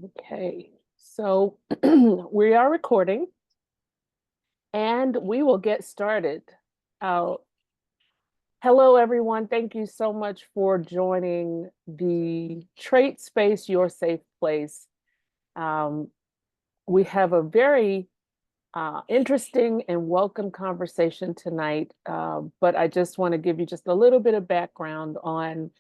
Okay, so we are recording and we will get started. Uh, Hello, everyone. Thank you so much for joining the Trait Space, Your Safe Place. Um, we have a very interesting and welcome conversation tonight, but I just want to give you just a little bit of background on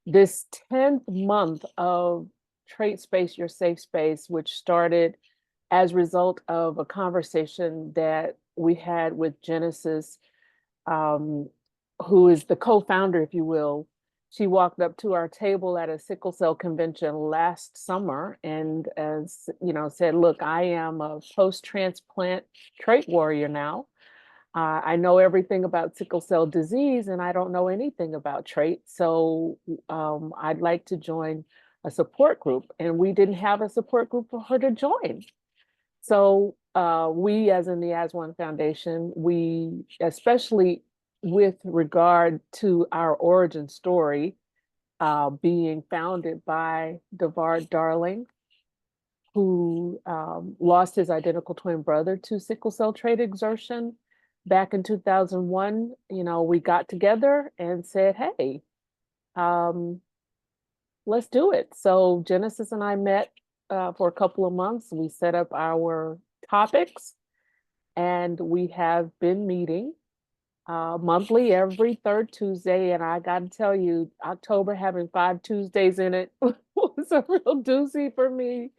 this 10th month of Trait Space, Your Safe Space, which started as a result of a conversation that we had with Genesis, um, who is the co-founder, if you will. She walked up to our table at a sickle cell convention last summer and, as you know, said, "Look, I am a post-transplant trait warrior now. I know everything about sickle cell disease, and I don't know anything about trait. So I'd like to join a support group." And we didn't have a support group for her to join. So we, as in the As One Foundation, we, especially with regard to our origin story, being founded by Devard Darling, who lost his identical twin brother to sickle cell trait exertion back in 2001. We got together and said, "Hey, um, let's do it." So Genesis and I met for a couple of months. We set up our topics, and we have been meeting monthly every third Tuesday. And I got to tell you, October having 5 Tuesdays in it was a real doozy for me.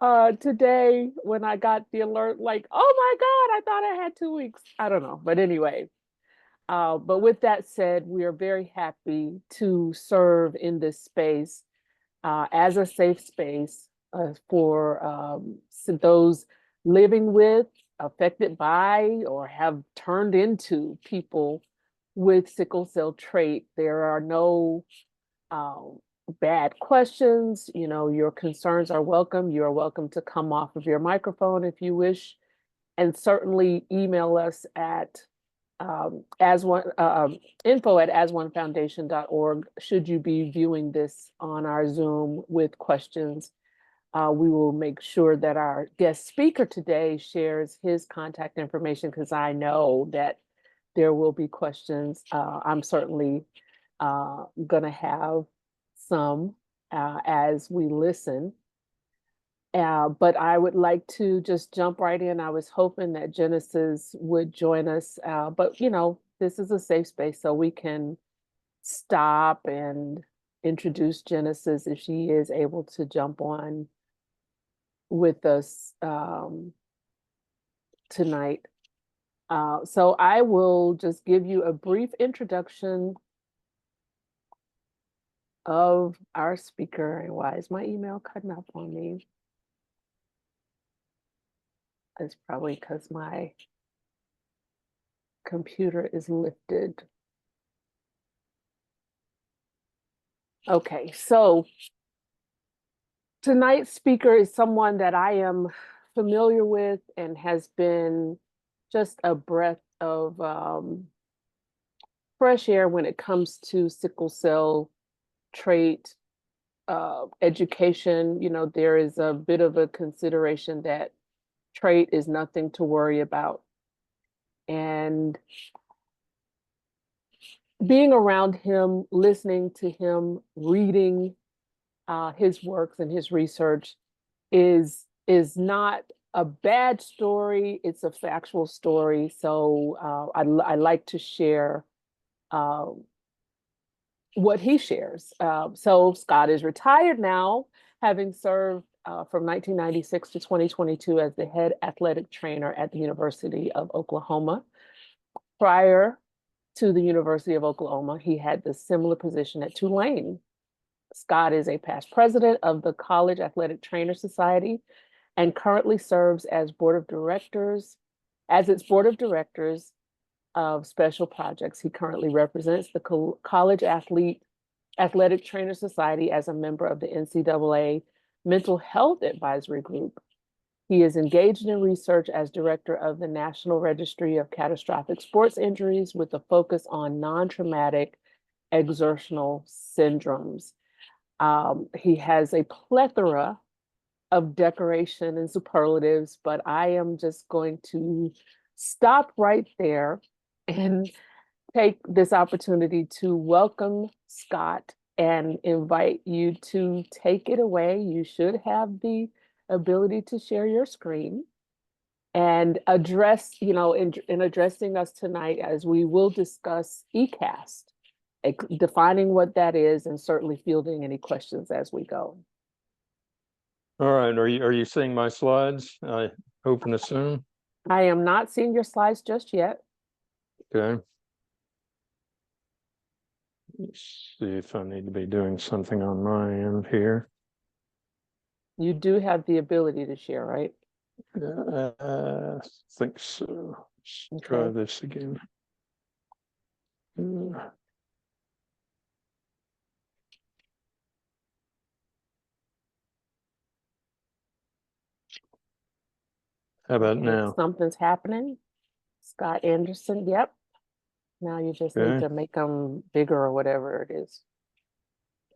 Today, when I got the alert, like, "Oh my God, I thought I had 2 weeks." I don't know. But anyway, but with that said, we are very happy to serve in this space as a safe space for those living with, affected by, or have turned into people with sickle cell trait. There are no bad questions. Your concerns are welcome. You are welcome to come off of your microphone if you wish, and certainly email us at info@asonefoundation.org should you be viewing this on our Zoom with questions. We will make sure that our guest speaker today shares his contact information, because I know that there will be questions. I'm certainly going to have some as we listen. But I would like to just jump right in. I was hoping that Genesis would join us, but this is a safe space, so we can stop and introduce Genesis if she is able to jump on with us tonight. So I will just give you a brief introduction of our speaker. And why is my email cutting up on me? It's probably because my computer is lifted. Okay, so tonight's speaker is someone that I am familiar with and has been just a breath of fresh air when it comes to sickle cell trait education. There is a bit of a consideration that trait is nothing to worry about. And being around him, listening to him, reading his works and his research is not a bad story. It's a factual story. So I like to share uh, what he shares. So Scott is retired now, having served from 1996 to 2022 as the head athletic trainer at the University of Oklahoma. Prior to the University of Oklahoma, he had the similar position at Tulane. Scott is a past president of the College Athletic Trainer Society and currently serves as its board of directors of special projects. He currently represents the College Athletic Trainer Society as a member of the NCAA Mental Health Advisory Group. He is engaged in research as director of the National Registry of Catastrophic Sports Injuries with a focus on non-traumatic exertional syndromes. He has a plethora of decoration and superlatives, but I am just going to stop right there and take this opportunity to welcome Scott and invite you to take it away. You should have the ability to share your screen and address, in addressing us tonight, as we will discuss ECAST, defining what that is, and certainly fielding any questions as we go. All right, are you seeing my slides? I hope and assume. I am not seeing your slides just yet. Okay. Let's see if I need to be doing something on my end here. You do have the ability to share, right? I think so. Let's try this again. How about now? Something's happening. Scott Anderson, yep. Now you just need to make them bigger or whatever it is.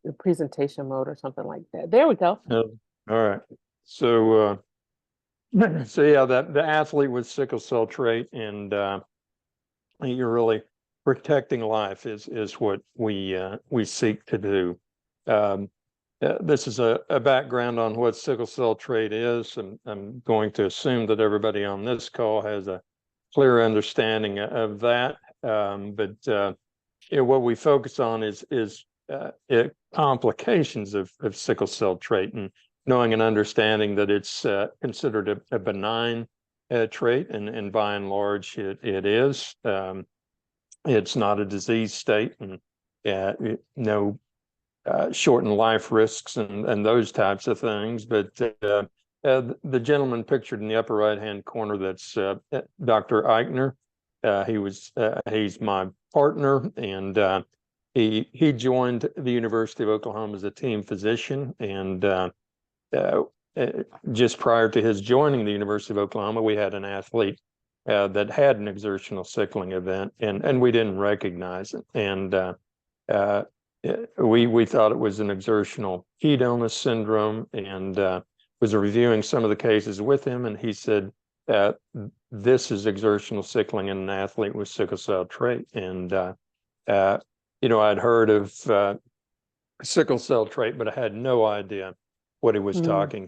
The presentation mode or something like that. There we go. All right. So yeah, the athlete with sickle cell trait, and you're really protecting life is what we seek to do. This is a background on what sickle cell trait is, and I'm going to assume that everybody on this call has a clear understanding of that. What we focus on is complications of sickle cell trait, and knowing and understanding that it's considered a benign trait, and by and large it is. It's not a disease state, and no shortened life risks and those types of things. But the gentleman pictured in the upper right-hand corner, that's Dr. Eichner. He's my partner, and he joined the University of Oklahoma as a team physician. And just prior to his joining the University of Oklahoma, we had an athlete that had an exertional sickling event, and we didn't recognize it. And we thought it was an exertional heat illness syndrome, and was reviewing some of the cases with him, and he said, this is exertional sickling in an athlete with sickle cell trait. And I'd heard of sickle cell trait, but I had no idea what he was talking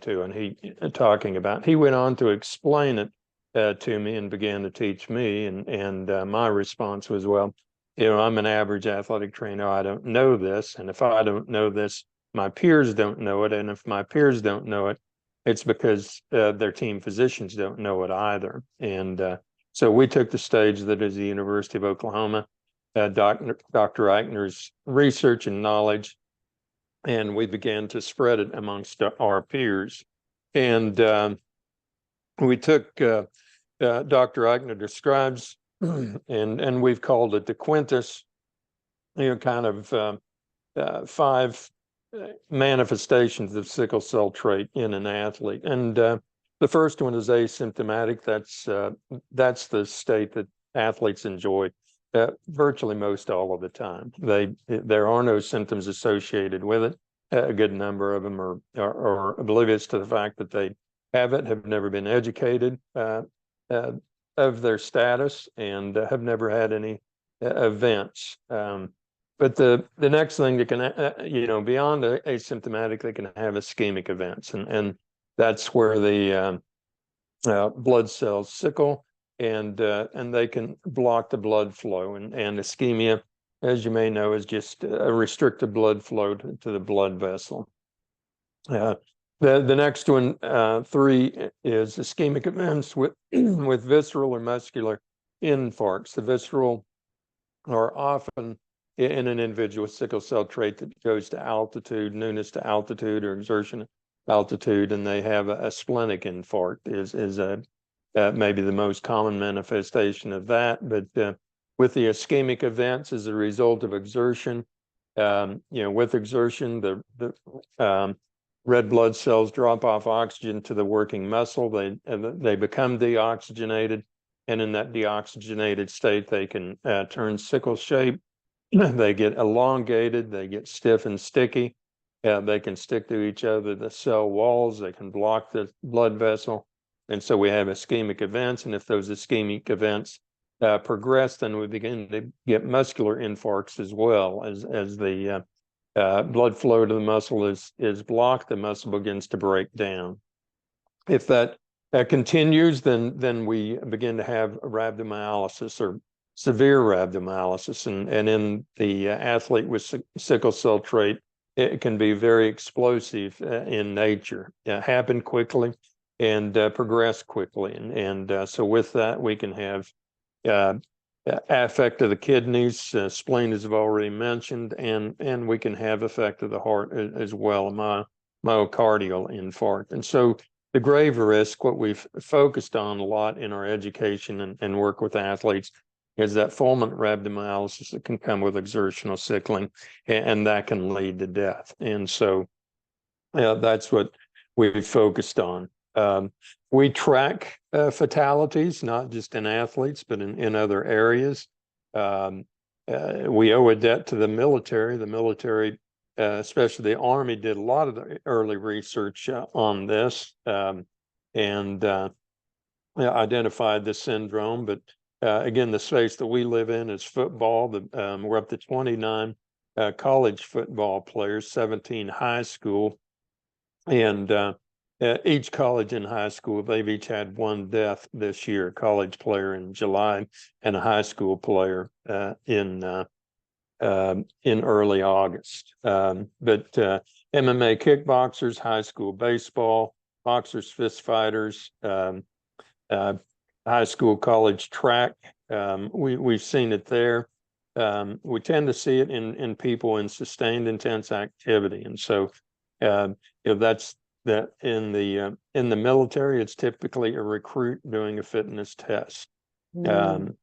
about. He went on to explain it to me and began to teach me, and my response was, well, I'm an average athletic trainer. I don't know this. And if I don't know this, my peers don't know it. And if my peers don't know it, it's because their team physicians don't know it either. And so we took the stage that is the University of Oklahoma, Dr. Eichner's research and knowledge, and we began to spread it amongst our peers. And we took Dr. Eichner describes, and we've called it the quintus, kind of 5 manifestations of sickle cell trait in an athlete. And the first one is asymptomatic. That's the state that athletes enjoy virtually most all of the time. There are no symptoms associated with it. A good number of them are oblivious to the fact that they have it, have never been educated of their status, and have never had any events. But the next thing that can, beyond asymptomatic, they can have ischemic events, and that's where the blood cells sickle, and they can block the blood flow. And ischemia, as you may know, is just a restricted blood flow to the blood vessel. The next one, 3, is ischemic events with with visceral or muscular infarcts. The visceral are often in an individual with sickle cell trait that goes to altitude, newness to altitude, or exertion altitude, and they have a splenic infarct is maybe the most common manifestation of that. But with the ischemic events as a result of exertion, with exertion, the red blood cells drop off oxygen to the working muscle. They become deoxygenated, and in that deoxygenated state, they can turn sickle shape. They get elongated, they get stiff and sticky, They can stick to each other, the cell walls, they can block the blood vessel. And so we have ischemic events. And if those ischemic events progress, then we begin to get muscular infarcts as well. As the blood flow to the muscle is blocked, the muscle begins to break down. If that continues, then we begin to have rhabdomyolysis or severe rhabdomyolysis. And in the athlete with sickle cell trait, it can be very explosive in nature, happen quickly and progress quickly. And so with that, we can have affect of the kidneys, spleen, as I've already mentioned, and we can have effect of the heart as well, myocardial infarct. And so the grave risk, what we've focused on a lot in our education and work with athletes, is that fulminant rhabdomyolysis that can come with exertional sickling, and that can lead to death. And so that's what we've focused on. We track fatalities, not just in athletes, but in other areas. We owe a debt to the military. The military, especially the Army, did a lot of the early research on this and identified this syndrome. But again, the space that we live in is football. We're up to 29 college football players, 17 high school, and each college and high school, they've each had one death this year, a college player in July and a high school player in early August. But MMA kickboxers, high school baseball, boxers, fist fighters, high school, college track, we've seen it there. We tend to see it in people in sustained intense activity. And so that's that in the military, it's typically a recruit doing a fitness test. In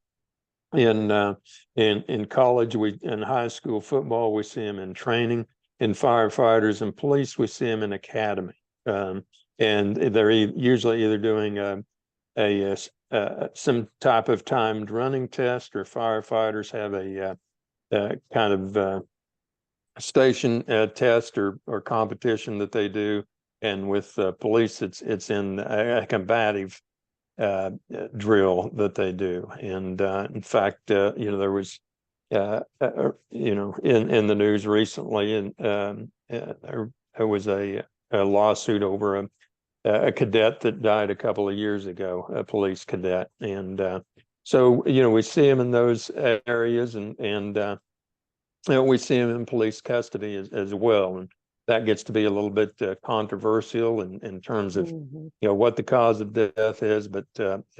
college, in high school football, we see them in training. In firefighters and police, we see them in academy. And they're usually either doing some type of timed running test, or firefighters have a kind of station test or competition that they do. And with police, it's in a combative drill that they do. And in fact, there was, in the news recently, and there was a lawsuit over a cadet that died a couple of years ago, a police cadet. And so, we see him in those areas, and we see him in police custody as well. And that gets to be a little bit controversial in terms of what the cause of death is, but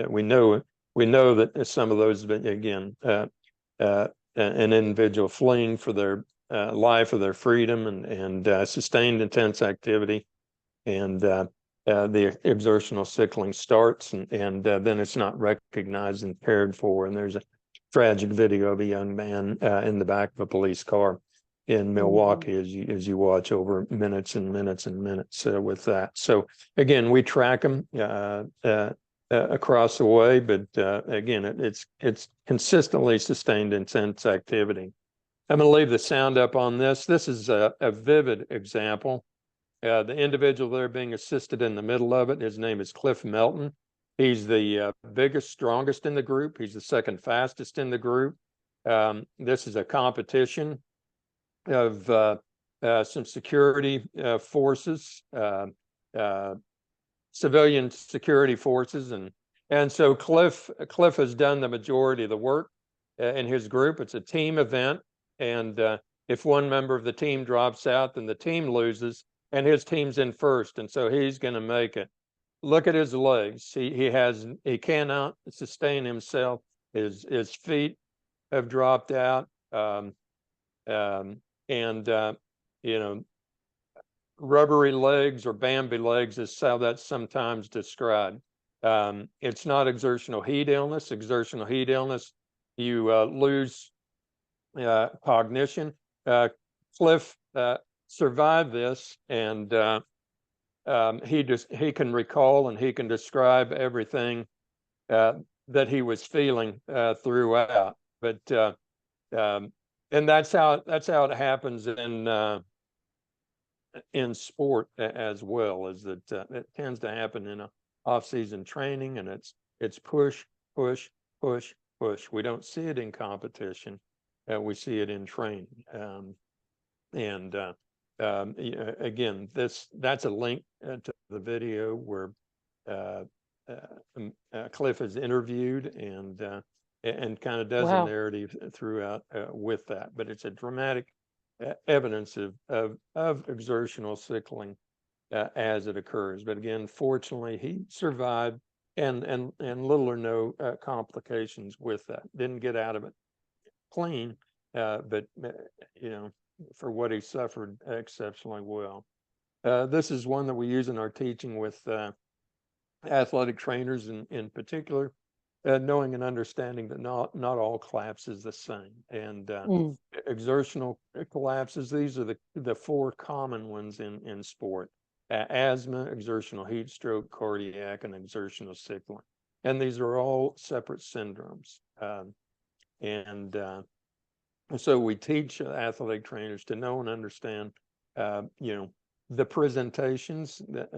we know that some of those have been, again, an individual fleeing for their life or their freedom and sustained intense activity, and the exertional sickling starts, and then it's not recognized and cared for. And there's a tragic video of a young man in the back of a police car in Milwaukee as you watch over minutes and minutes and minutes with that. So again, we track them across the way, but again, it's consistently sustained intense activity. I'm going to leave the sound up on this. This is a vivid example. The individual there being assisted in the middle of it, his name is Cliff Melton. He's the biggest, strongest in the group. He's the second fastest in the group. This is a competition of some security forces, civilian security forces, and so Cliff has done the majority of the work in his group. It's a team event, and if one member of the team drops out, then the team loses, and his team's in first, and so he's going to make it. Look at his legs. He cannot sustain himself. His feet have dropped out. Rubbery legs or Bambi legs is how that's sometimes described. It's not exertional heat illness. Exertional heat illness, you lose cognition. Cliff survived this, and he can recall and he can describe everything that he was feeling throughout. But and that's how it happens in sport as well, is that it tends to happen in a off-season training, and it's push, push, push, push. We don't see it in competition. We see it in training. Again, that's a link to the video where Cliff is interviewed and kind of does a Wow. narrative throughout with that. But it's a dramatic evidence of exertional sickling as it occurs. But again, fortunately, he survived and little or no complications with that. Didn't get out of it clean, but you know, for what he suffered exceptionally well. This is one that we use in our teaching with athletic trainers in particular, knowing and understanding that not all collapse is the same. And exertional collapses, these are the four common ones in sport: asthma, exertional heat stroke, cardiac, and exertional sickling. And these are all separate syndromes. So we teach athletic trainers to know and understand, you know, the presentations that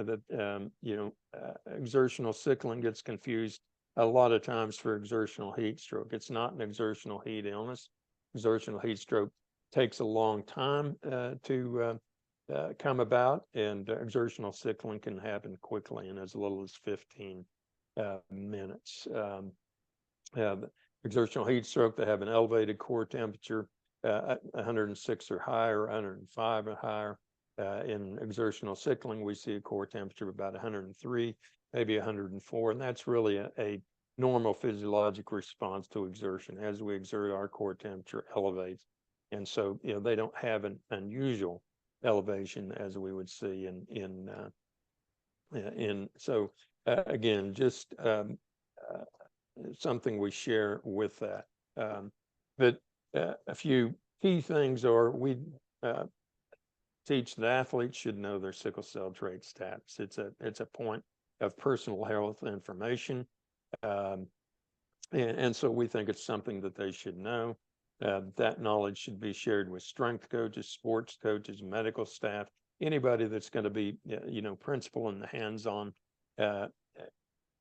exertional sickling gets confused a lot of times for exertional heat stroke. It's not an exertional heat illness. Exertional heat stroke takes a long time to come about, and exertional sickling can happen quickly in as little as 15 minutes. Exertional heat stroke, they have an elevated core temperature, 106 or higher, 105 or higher. In exertional sickling, we see a core temperature of about 103, maybe 104, and that's really a normal physiologic response to exertion. As we exert, our core temperature elevates, and so they don't have an unusual elevation as we would see so again, just something we share with that. But a few key things are we teach that athletes should know their sickle cell trait status. It's a point of personal health information. And so we think it's something that they should know. That knowledge should be shared with strength coaches, sports coaches, medical staff, anybody that's going to be, principal in the hands-on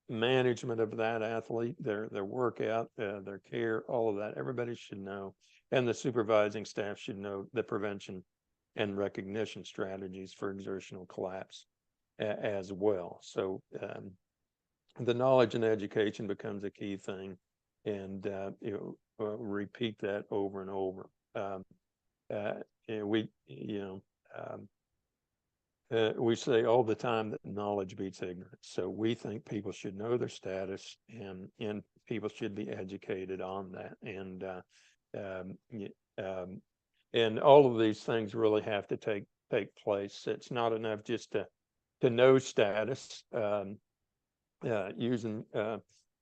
management of that athlete, their workout, their care, all of that. Everybody should know, and the supervising staff should know the prevention and recognition strategies for exertional collapse as well. So the knowledge and education becomes a key thing, and repeat that over and over. We say all the time that knowledge beats ignorance. So we think people should know their status, and people should be educated on that. And all of these things really have to take place. It's not enough just to know status. Using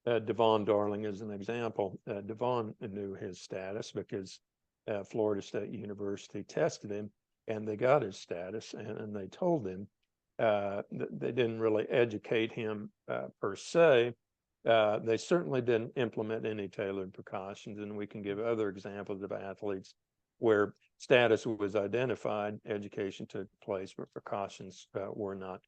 Devon Darling as an example, Devon knew his status because Florida State University tested him, and they got his status, and they told him they didn't really educate him per se. They certainly didn't implement any tailored precautions, and we can give other examples of athletes where status was identified, education took place, but precautions were not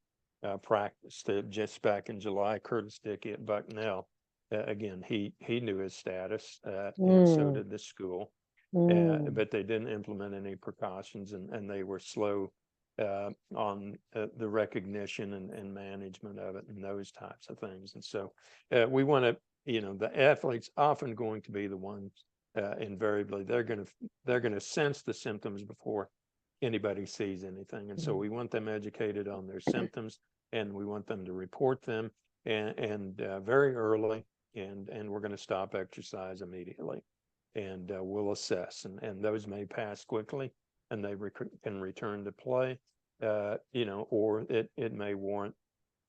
practiced. Just back in July, Curtis Dickey at Bucknell, again, he knew his status, and so did the school. But they didn't implement any precautions, and they were slow on the recognition and management of it and those types of things. And so we want to, the athlete's often going to be the ones invariably they're going to sense the symptoms before anybody sees anything. And so we want them educated on their symptoms, and we want them to report them and very early, and we're going to stop exercise immediately. And we'll assess, and those may pass quickly, and they can return to play, or it may warrant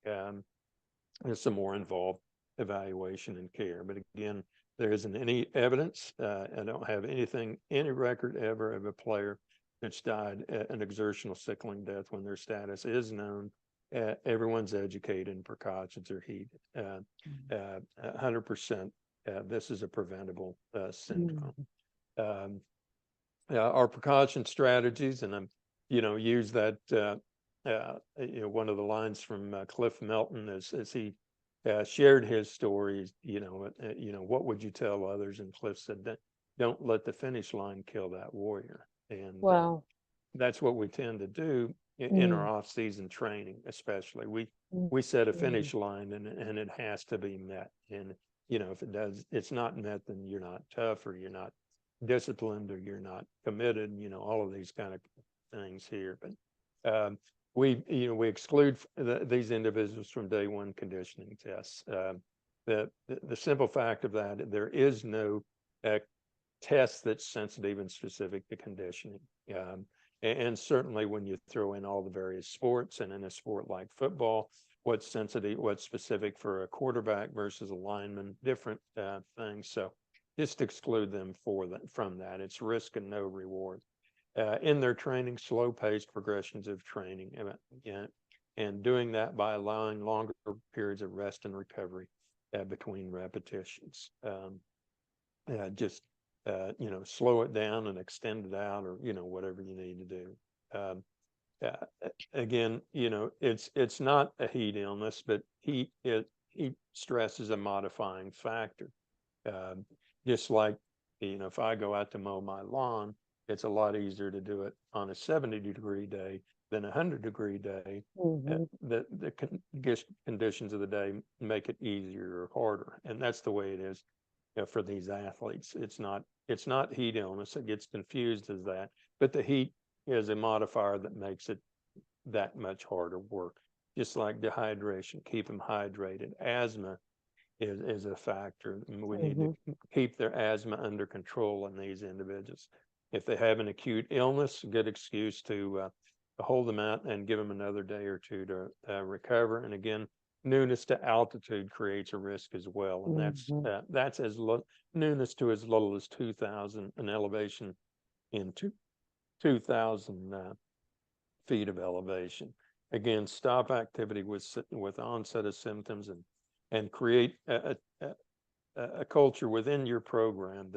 some more involved evaluation and care. But again, there isn't any evidence. I don't have any record ever of a player that's died an exertional sickling death when their status is known. Everyone's educated and precautions are heeded. 100%. This is a preventable syndrome. Our precaution strategies, and I'm use that, one of the lines from Cliff Melton as he shared his stories, what would you tell others? And Cliff said that don't let the finish line kill that warrior. And Wow. that's what we tend to do in our off-season training, especially. We set a finish line and it has to be met. And, if it's not met, then you're not tough or you're not disciplined or you're not committed, all of these kind of things here. But we exclude these individuals from day one conditioning tests. The simple fact of that, there is no test that's sensitive and specific to conditioning. And certainly when you throw in all the various sports, and in a sport like football, what's sensitive, what's specific for a quarterback versus a lineman, different things. So just exclude them from that. It's risk and no reward. In their training, slow-paced progressions of training, and doing that by allowing longer periods of rest and recovery between repetitions. Just slow it down and extend it out, or whatever you need to do. Again, it's not a heat illness, but heat stress is a modifying factor. Just like if I go out to mow my lawn, it's a lot easier to do it on a 70-degree day than a 100-degree day. The conditions of the day make it easier or harder, and that's the way it is for these athletes. It's not heat illness. It gets confused as that, but the heat is a modifier that makes it that much harder work. Just like dehydration, keep them hydrated. Asthma is a factor. We need to keep their asthma under control in these individuals. If they have an acute illness, a good excuse to hold them out and give them another day or two to recover. And again, newness to altitude creates a risk as well, and that's as newness to as little as 2,000, an elevation in 2,000 feet of elevation. Again, stop activity with onset of symptoms, and create a culture within your program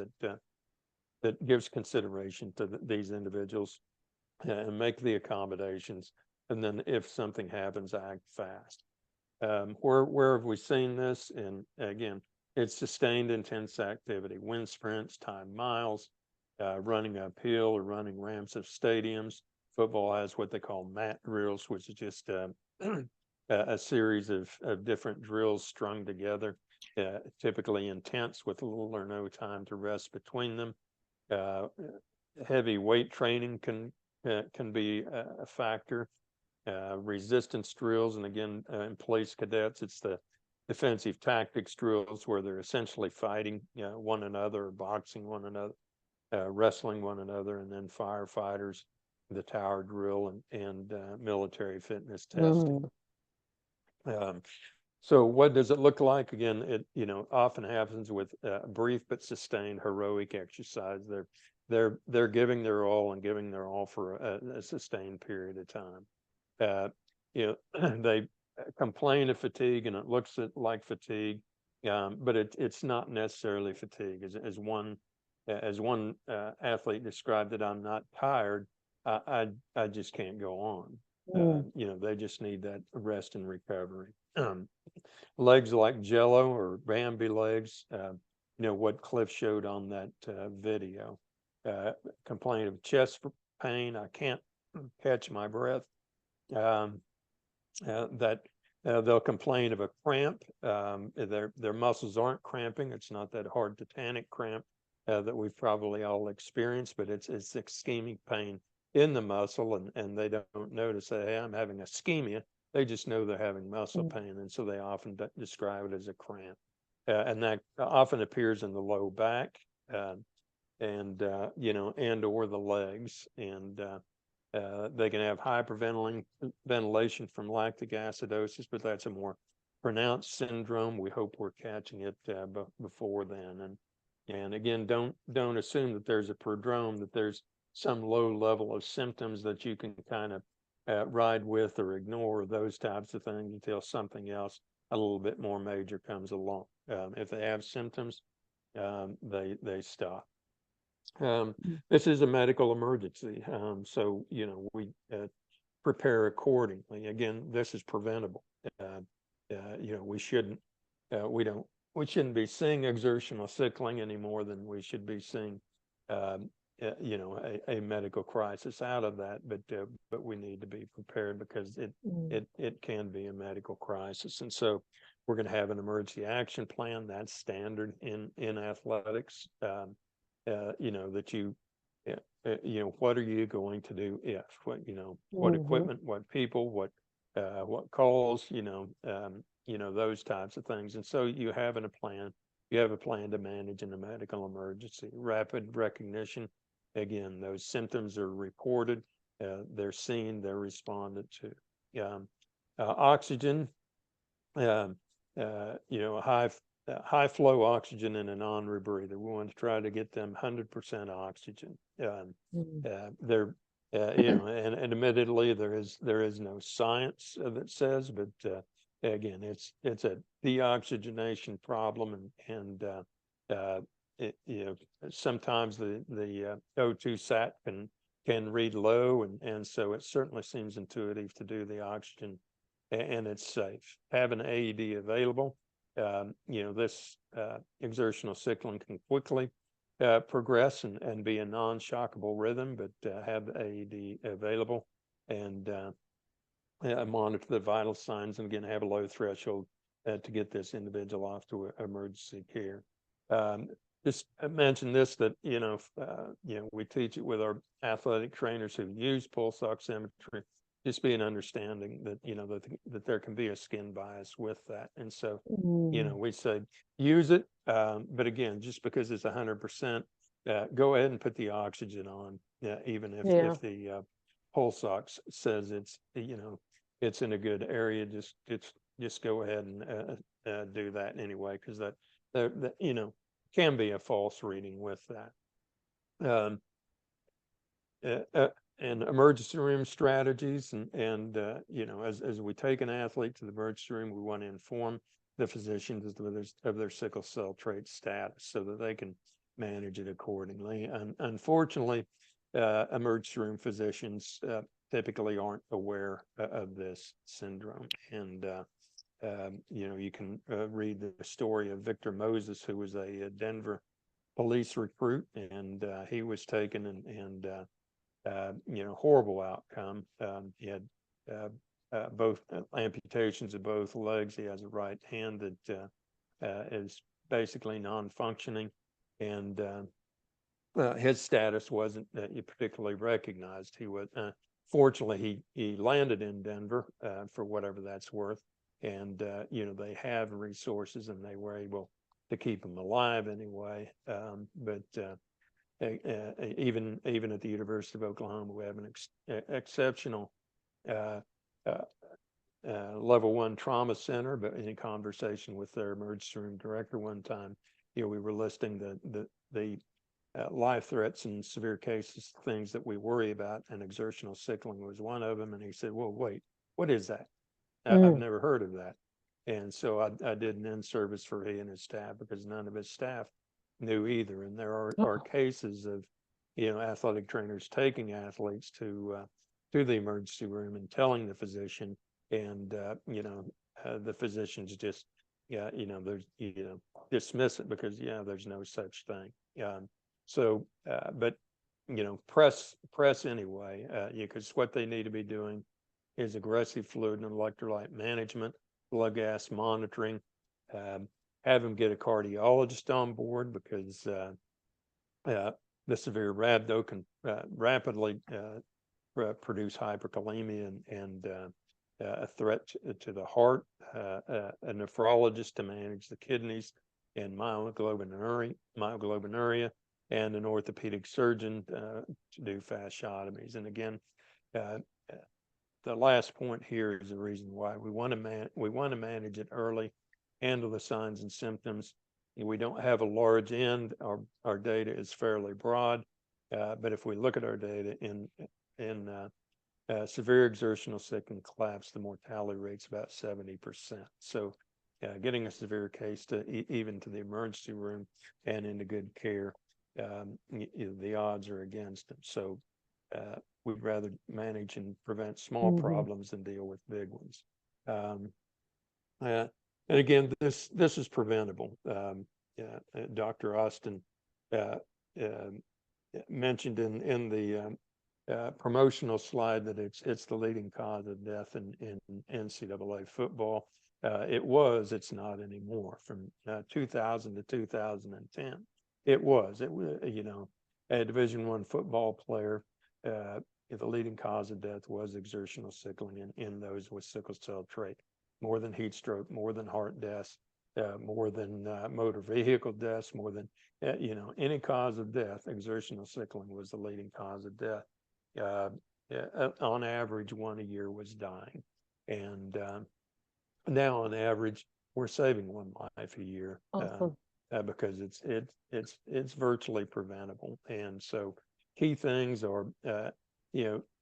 that gives consideration to these individuals, and make the accommodations. And then if something happens, act fast. Where have we seen this? And again, it's sustained intense activity, wind sprints, timed miles, running uphill or running ramps of stadiums. Football has what they call mat drills, which is just a series of different drills strung together, typically intense with little or no time to rest between them. Heavy weight training can be a factor. Resistance drills, and again, in police cadets, it's the defensive tactics drills where they're essentially fighting one another, or boxing one another, wrestling one another, and then firefighters, the tower drill, and military fitness testing. So what does it look like? Again, it often happens with brief but sustained heroic exercise. They're giving their all and giving their all for a sustained period of time. They complain of fatigue, and it looks like fatigue, but it's not necessarily fatigue. As one athlete described it, I'm not tired. I just can't go on. They just need that rest and recovery. Legs like Jello or Bambi legs. What Cliff showed on that video. Complain of chest pain. I can't catch my breath. That they'll complain of a cramp. Their muscles aren't cramping. It's not that hard tetanic cramp that we've probably all experienced, but it's ischemic pain in the muscle, and they don't notice that, hey, I'm having ischemia. They just know they're having muscle pain, and so they often describe it as a cramp. And that often appears in the low back, and or the legs, and they can have hyperventilation from lactic acidosis, but that's a more pronounced syndrome. We hope we're catching it before then. And again, don't assume that there's a prodrome, that there's some low level of symptoms that you can kind of ride with or ignore, those types of things, until something else a little bit more major comes along. If they have symptoms, they stop. This is a medical emergency, so we prepare accordingly. Again, this is preventable. We shouldn't we shouldn't be seeing exertional sickling any more than we should be seeing a medical crisis out of that, but we need to be prepared because it can be a medical crisis. And so we're going to have an emergency action plan. That's standard in athletics. That what are you going to do if what equipment, what people, what calls, those types of things. And so you have a plan to manage in a medical emergency. Rapid recognition. Again, those symptoms are reported, they're seen, they're responded to. Oxygen, high flow oxygen in a non-rebreather. We want to try to get them 100% oxygen. They're and admittedly there is no science that says, but again, it's a deoxygenation problem, and sometimes the O2 sat can read low, and so it certainly seems intuitive to do the oxygen, and it's safe. Have an AED available. This exertional sickling can quickly progress and be a non-shockable rhythm, but have the AED available, and monitor the vital signs, and again have a low threshold to get this individual off to emergency care. Just mention this, that we teach it with our athletic trainers who use pulse oximetry. Just be an understanding that that there can be a skin bias with that, and so we say use it, but again, just because it's 100%, go ahead and put the oxygen on, even if the pulse ox says it's it's in a good area. Just go ahead and do that anyway, because that can be a false reading with that. And emergency room strategies, and as we take an athlete to the emergency room, we want to inform the physicians of their sickle cell trait status so that they can manage it accordingly. And unfortunately, emergency room physicians typically aren't aware of this syndrome. And you can read the story of Victor Moses, who was a Denver police recruit, and he was taken and horrible outcome. He had both amputations of both legs. He has a right hand that is basically non-functioning, and his status wasn't particularly recognized. He was fortunately he landed in Denver for whatever that's worth, and they have resources, and they were able to keep him alive anyway. But even at the University of Oklahoma, we have an exceptional level 1 trauma center. But in a conversation with their emergency room director one time, we were listing the life threats and severe cases, things that we worry about, and exertional sickling was one of them. And he said, "Well, wait, what is that? I've never heard of that." And so I did an in-service for he and his staff, because none of his staff knew either. And there are cases of athletic trainers taking athletes to the emergency room and telling the physician, and the physicians just dismiss it because there's no such thing. But press anyway, because what they need to be doing is aggressive fluid and electrolyte management, blood gas monitoring. Have them get a cardiologist on board, because the severe rhabdo can rapidly produce hyperkalemia and a threat to the heart. A nephrologist to manage the kidneys and myoglobinuria, and an orthopedic surgeon to do fasciotomies. And again, the last point here is the reason why we want to manage it early, handle the signs and symptoms. We don't have a large end. Our data is fairly broad, but if we look at our data in severe exertional sickling collapse, the mortality rate's about 70%. So getting a severe case to even to the emergency room and into good care the odds are against them. So we'd rather manage and prevent small Mm-hmm. problems than deal with big ones. And again, this is preventable. Dr. Austin mentioned in the promotional slide that it's the leading cause of death in NCAA football. It's not anymore. From 2000 to 2010, it was, a Division I football player. The leading cause of death was exertional sickling in those with sickle cell trait. More than heat stroke, more than heart deaths, more than motor vehicle deaths, more than any cause of death. Exertional sickling was the leading cause of death. On average, one a year was dying, and now on average we're saving one life a year. Awesome. Because it's virtually preventable. And so key things are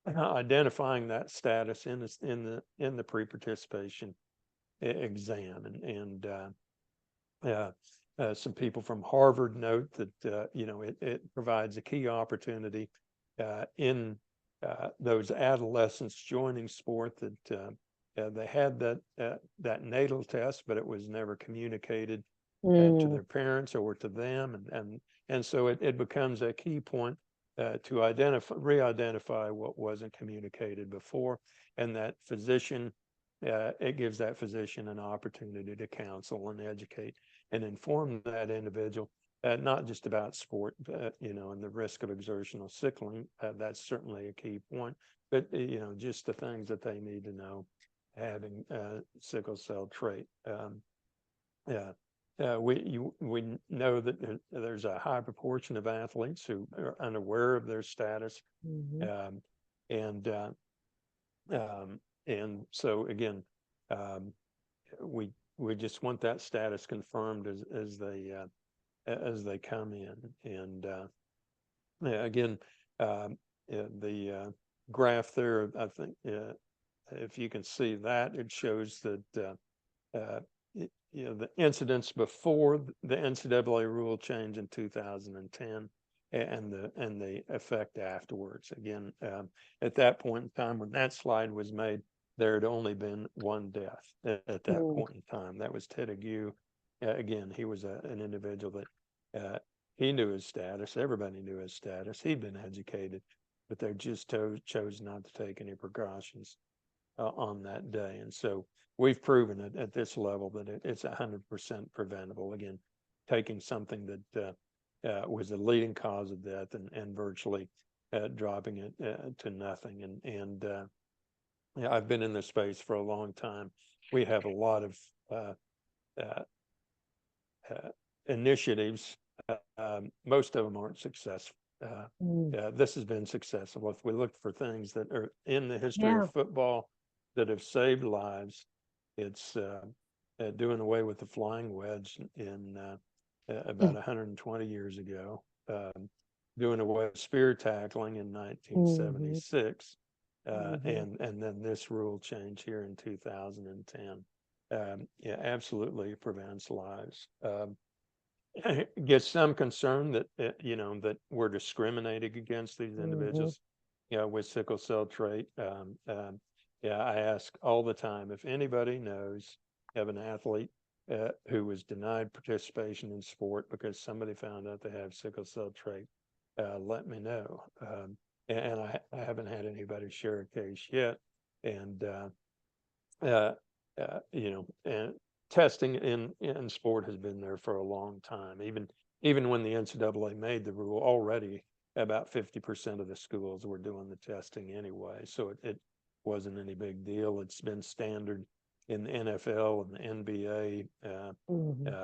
identifying that status in the pre-participation exam, and some people from Harvard note that it provides a key opportunity in those adolescents joining sport that they had that natal test, but it was never communicated to their parents or to them, and so it becomes a key point to re-identify what wasn't communicated before, and that physician, it gives that physician an opportunity to counsel and educate and inform that individual, not just about sport, and the risk of exertional sickling. That's certainly a key point, but just the things that they need to know having sickle cell trait. We know that there's a high proportion of athletes who are unaware of their status, Mm-hmm. And so again, we just want that status confirmed as they come in. And again, the graph there, I think, if you can see that, it shows that the incidents before the NCAA rule change in 2010 and the effect afterwards. Again, at that point in time when that slide was made, there had only been one death at that point in time. That was Ted Ague. Again, he was an individual that he knew his status. Everybody knew his status. He'd been educated, but they just chose not to take any precautions on that day. And so we've proven it at this level that it's 100% preventable. Again, taking something that was a leading cause of death and virtually dropping it to nothing. And I've been in this space for a long time. We have a lot of initiatives. Most of them aren't successful. This has been successful. If we look for things that are in the history of football that have saved lives, it's doing away with the flying wedge in about 120 years ago, doing away with spear tackling in 1976, and then this rule change here in 2010. Absolutely prevents lives. Gets some concern that that we're discriminating against these individuals, with sickle cell trait. I ask all the time if anybody knows of an athlete who was denied participation in sport because somebody found out they have sickle cell trait. Let me know. And I haven't had anybody share a case yet. And and testing in sport has been there for a long time. Even when the NCAA made the rule, already about 50% of the schools were doing the testing anyway. So it wasn't any big deal. It's been standard in the NFL and the NBA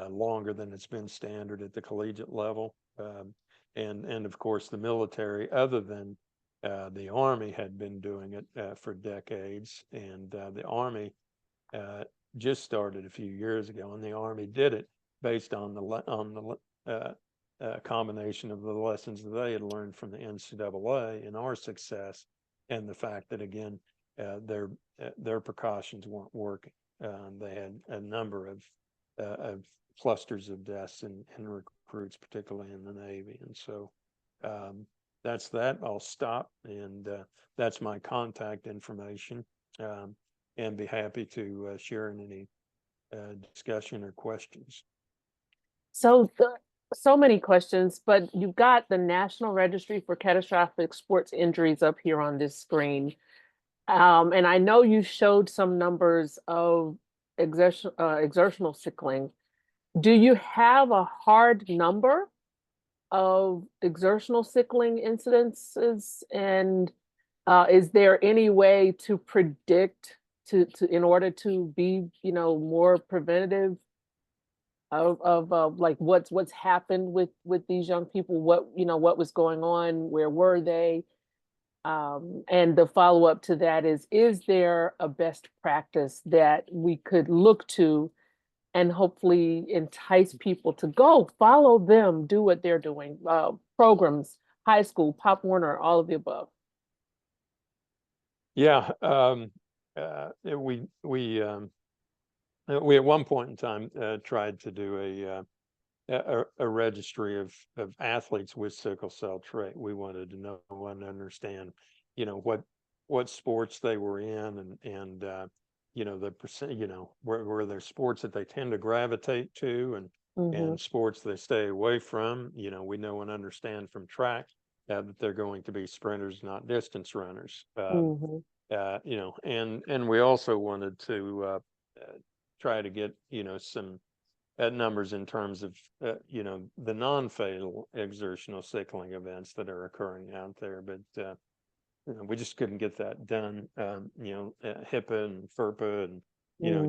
longer than it's been standard at the collegiate level. And of course the military, other than the Army, had been doing it for decades. And the Army just started a few years ago, and the Army did it based on the combination of the lessons that they had learned from the NCAA and our success, and the fact that again their precautions weren't working. They had a number of clusters of deaths in recruits, particularly in the Navy. And so that's that. I'll stop, and that's my contact information, and be happy to share in any discussion or questions. So many questions, but you've got the National Registry for Catastrophic Sports Injuries up here on this screen. And I know you showed some numbers of exertional sickling. Do you have a hard number of exertional sickling incidences? And is there any way to predict in order to be, more preventative of like what's happened with these young people? What was going on? Where were they? And the follow-up to that is there a best practice that we could look to and hopefully entice people to go follow them, do what they're doing? Programs, high school, Pop Warner, all of the above. Yeah, we at one point in time tried to do a registry of athletes with sickle cell trait. We wanted to know and understand, what sports they were in, and the percent, were there sports that they tend to gravitate to, and sports they stay away from. We know and understand from track that they're going to be sprinters, not distance runners. And we also wanted to try to get some numbers in terms of the non-fatal exertional sickling events that are occurring out there, but we just couldn't get that done. HIPAA and FERPA and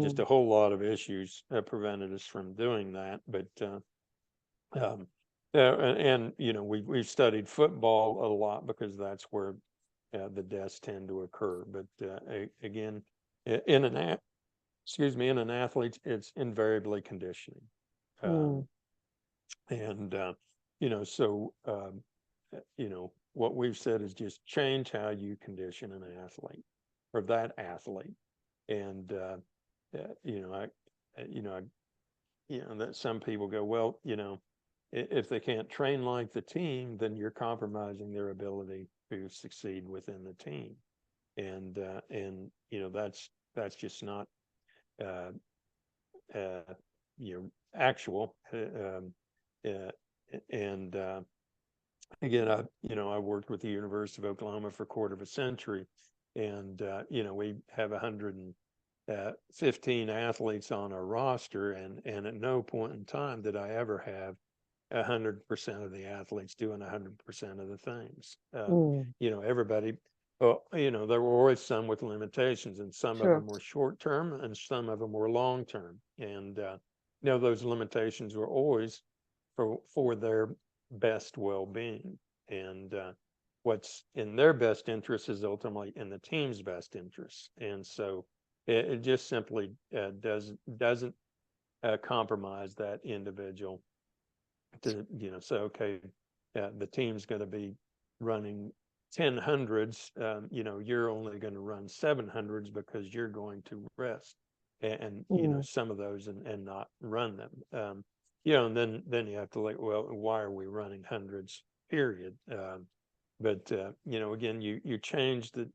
just a whole lot of issues prevented us from doing that. But we've studied football a lot because that's where the deaths tend to occur. But again, in an athlete, it's invariably conditioning. What we've said is just change how you condition an athlete or that athlete. And, that some people go, well, if they can't train like the team, then you're compromising their ability to succeed within the team. And that's just not, actual. Again, I worked with the University of Oklahoma for a quarter of a century, and we have 115 athletes on our roster, and at no point in time did I ever have 100% of the athletes doing 100% of the things. Everybody. Well, there were always some with limitations, and some of them were short term, and some of them were long term. And those limitations were always for their best well-being, and what's in their best interest is ultimately in the team's best interest. And so it just simply doesn't compromise that individual to say, okay, the team's going to be running 10 hundreds, you're only going to run 700s because you're going to rest and some of those and not run them. And then you have to well, why are we running hundreds, period? But again, you change the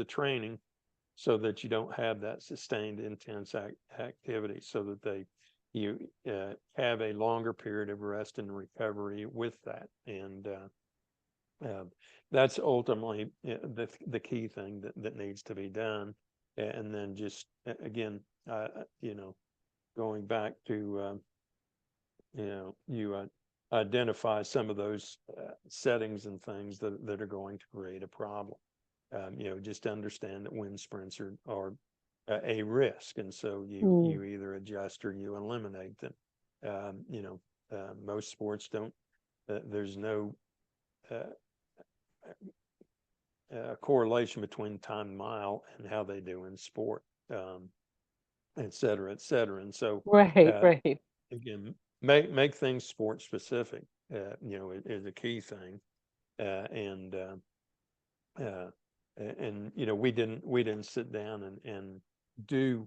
training so that you don't have that sustained intense activity, so that you have a longer period of rest and recovery with that. And that's ultimately the key thing that needs to be done. And then just again, going back to you identify some of those settings and things that are going to create a problem. Just understand that wind sprints are a risk, and so you either adjust or you eliminate them. Most sports don't. There's no correlation between time mile and how they do in sport, et cetera, et cetera. And so, right. Again, make things sport specific. Is a key thing, and we didn't sit down and do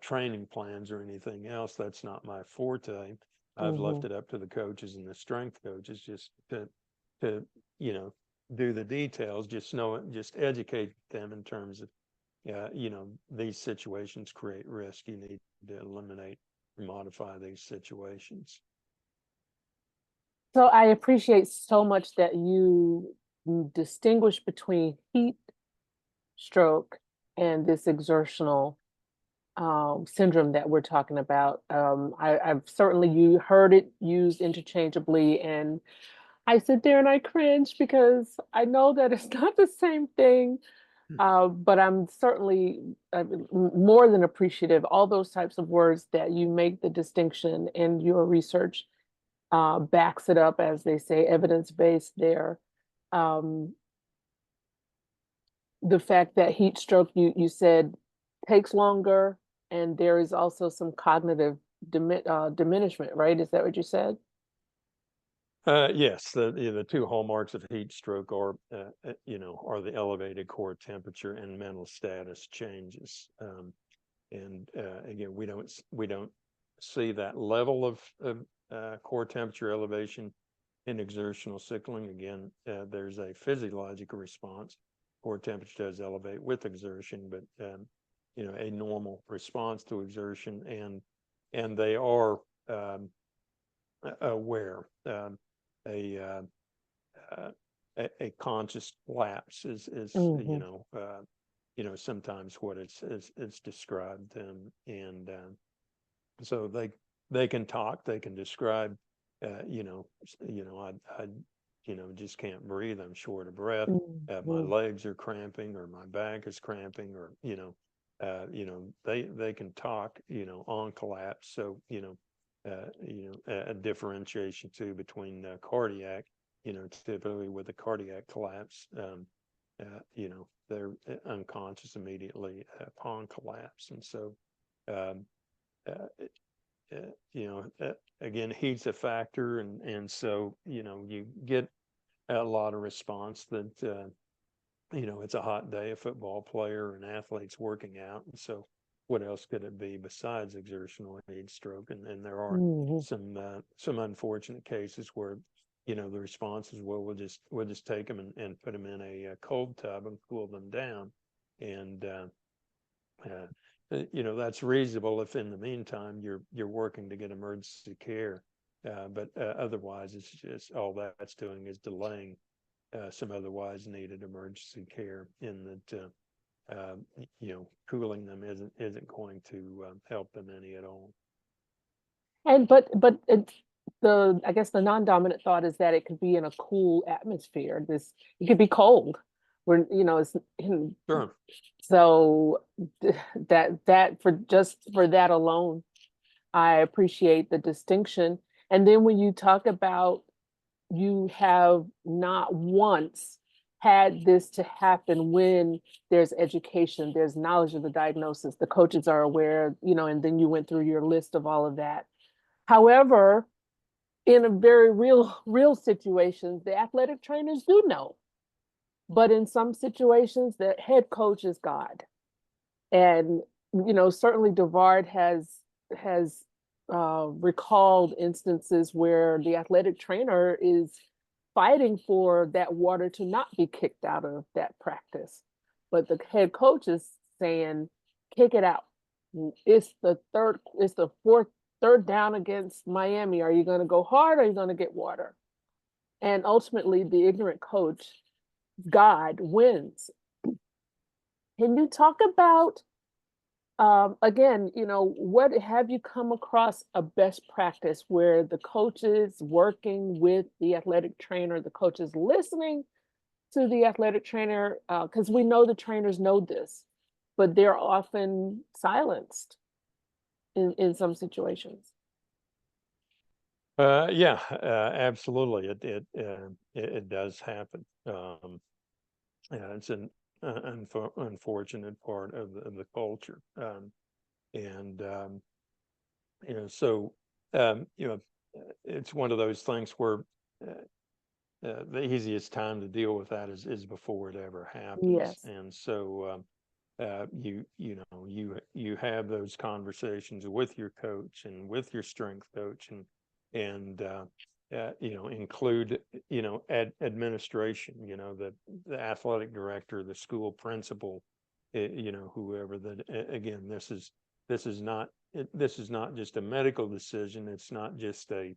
training plans or anything else. That's not my forte. I've Mm-hmm. left it up to the coaches and the strength coaches just to do the details. Just educate them in terms of these situations create risk. You need to eliminate or modify these situations. So I appreciate so much that you distinguish between heat stroke and this exertional syndrome that we're talking about. I've certainly heard it used interchangeably, and I sit there and I cringe because I know that it's not the same thing. But I'm certainly more than appreciative. All those types of words that you make the distinction, and your research backs it up, as they say, evidence-based there. Um, the fact that heat stroke, you said, takes longer, and there is also some cognitive diminishment, right? Is that what you said? Yes, the two hallmarks of heat stroke are the elevated core temperature and mental status changes. And again, we don't see that level of core temperature elevation in exertional sickling. Again, there's a physiological response. Core temperature does elevate with exertion, but a normal response to exertion, and they are aware. A a conscious collapse is Mm-hmm. sometimes what it's described, and so they can talk, they can describe, I just can't breathe, I'm short of breath, my Mm-hmm. legs are cramping, or my back is cramping, or they can talk on collapse. So a differentiation too between cardiac, typically with a cardiac collapse, they're unconscious immediately upon collapse. And so um, again, heat's a factor, and so you get a lot of response that it's a hot day, a football player, an athlete's working out, and so what else could it be besides exertional heat stroke? And there are Mm-hmm. some unfortunate cases where the response is, well, we'll just take them and put them in a cold tub and cool them down, and that's reasonable if in the meantime you're working to get emergency care, but otherwise it's just all that's doing is delaying some otherwise needed emergency care, in that cooling them isn't going to help them any at all. And but I guess the non-dominant thought is that it could be in a cool atmosphere. It could be cold, where it's Sure. so that for that alone, I appreciate the distinction. And then when you talk about, you have not once had this to happen when there's education, there's knowledge of the diagnosis, the coaches are aware, and then you went through your list of all of that. However, in a very real situations, the athletic trainers do know. But in some situations, the head coach is God. And certainly Devard has recalled instances where the athletic trainer is fighting for that water to not be kicked out of that practice, but the head coach is saying, kick it out. It's the fourth, third down against Miami. Are you going to go hard, or are you going to get water? And ultimately the ignorant coach, God, wins. Can you talk about, again, what have you come across a best practice where the coach is working with the athletic trainer, the coach is listening to the athletic trainer, because we know the trainers know this, but they're often silenced in some situations. Yeah, absolutely. It does happen. It's an unfortunate part of the culture, and so it's one of those things where the easiest time to deal with that is before it ever happens. Yes. And so you have those conversations with your coach and with your strength coach, and include administration, the athletic director, the school principal, whoever. That again, this is not just a medical decision. It's not just a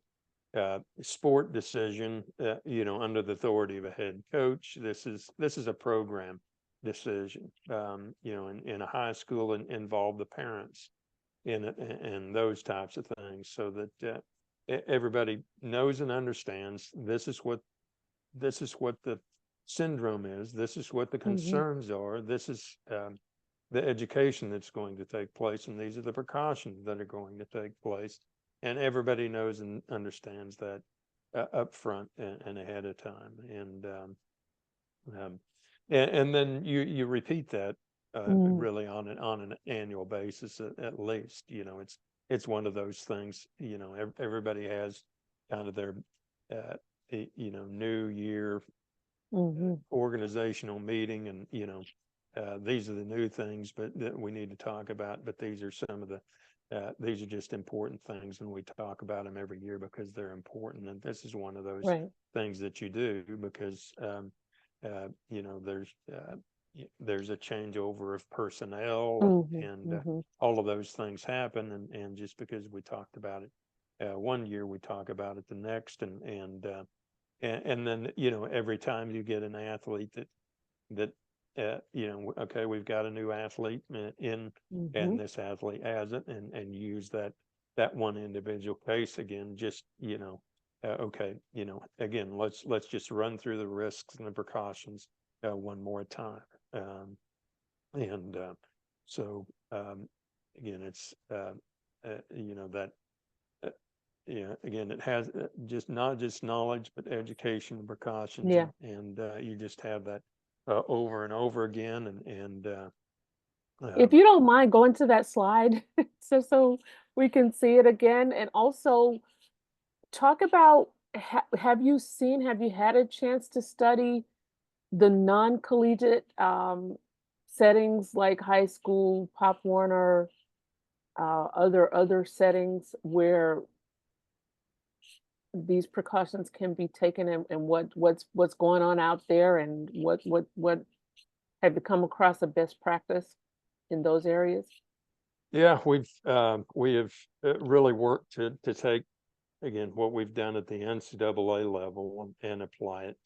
sport decision, under the authority of a head coach. This is a program decision, in a high school, and involve the parents in those types of things, so that everybody knows and understands this is what the syndrome is. This is what the concerns are. This is the education that's going to take place, and these are the precautions that are going to take place. And everybody knows and understands that up front and ahead of time. And then you repeat that really on an annual basis at least. It's one of those things. Everybody has kind of their New Year organizational meeting, and these are the new things, but that we need to talk about. But these are some of the these are just important things, and we talk about them every year because they're important. And this is one of those things that you do because there's a changeover of personnel, and all of those things happen. And just because we talked about it one year, we talk about it the next, and then every time you get an athlete that okay, we've got a new athlete in, and this athlete has it, and use that one individual case again. Just okay, again, let's just run through the risks and the precautions one more time. So again, it's that. Again, it has just not just knowledge, but education and precautions. And you just have that over and over again. And if you don't mind going to that slide, so we can see it again, and also talk about have you had a chance to study the non-collegiate settings like high school, Pop Warner, other settings where these precautions can be taken, and what's going on out there, and what have you come across a best practice in those areas? Yeah, we have really worked to take again what we've done at the NCAA level and apply it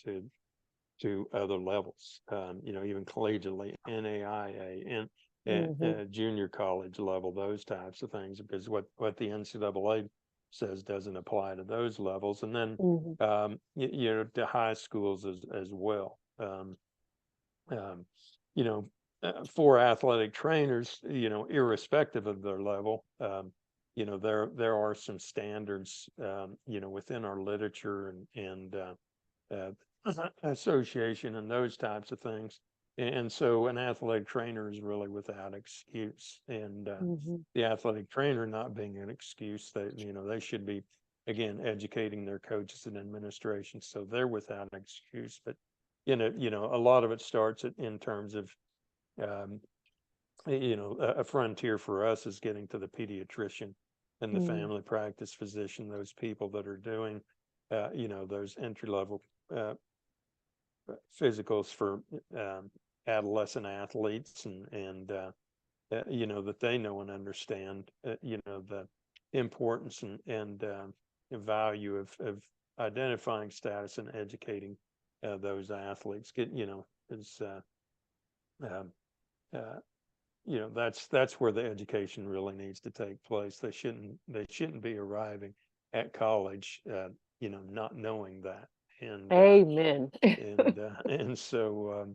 to other levels, even collegiately, NAIA, and junior college level, those types of things, because what the NCAA says doesn't apply to those levels. And then to high schools as well. For athletic trainers, irrespective of their level, there are some standards, within our literature and association and those types of things. And so an athletic trainer is really without excuse, and the athletic trainer not being an excuse, they should be, again, educating their coaches and administration, so they're without excuse. But a lot of it starts in terms of a frontier for us is getting to the pediatrician and the family practice physician, those people that are doing those entry-level physicals for adolescent athletes, and that they know and understand the importance and value of identifying status and educating those athletes. That's where the education really needs to take place. They shouldn't be arriving at college not knowing that. And amen. And so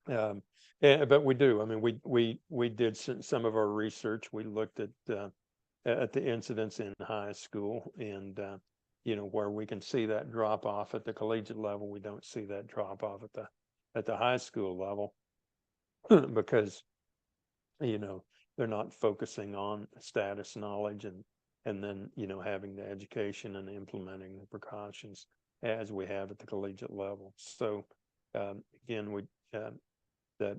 but we do. I mean, we did some of our research. We looked at the incidents in high school, and where we can see that drop off at the collegiate level. We don't see that drop off at the high school level because they're not focusing on status knowledge and then having the education and implementing the precautions as we have at the collegiate level. So again, that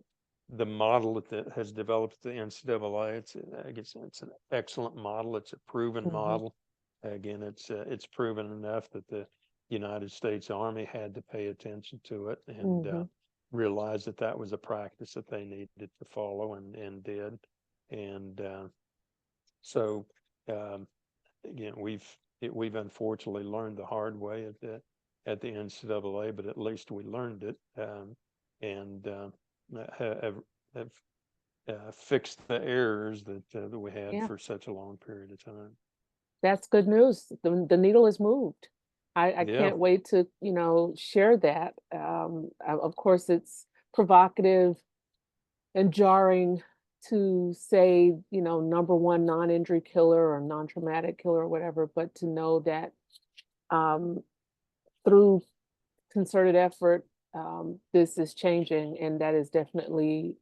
the model that has developed at the NCAA. I guess it's an excellent model. It's a proven Mhm. model. Again, it's proven enough that the United States Army had to pay attention to it and Mhm. realize that that was a practice that they needed to follow and did. And so again, we've unfortunately learned the hard way at the NCAA, but at least we learned it and have fixed the errors that we had Yeah, for such a long period of time. that's good news. The needle is moved. I Yeah. can't wait to, share that. Of course, it's provocative and jarring to say, number one non-injury killer or non-traumatic killer or whatever, but to know that um, through concerted effort, this is changing, and that is definitely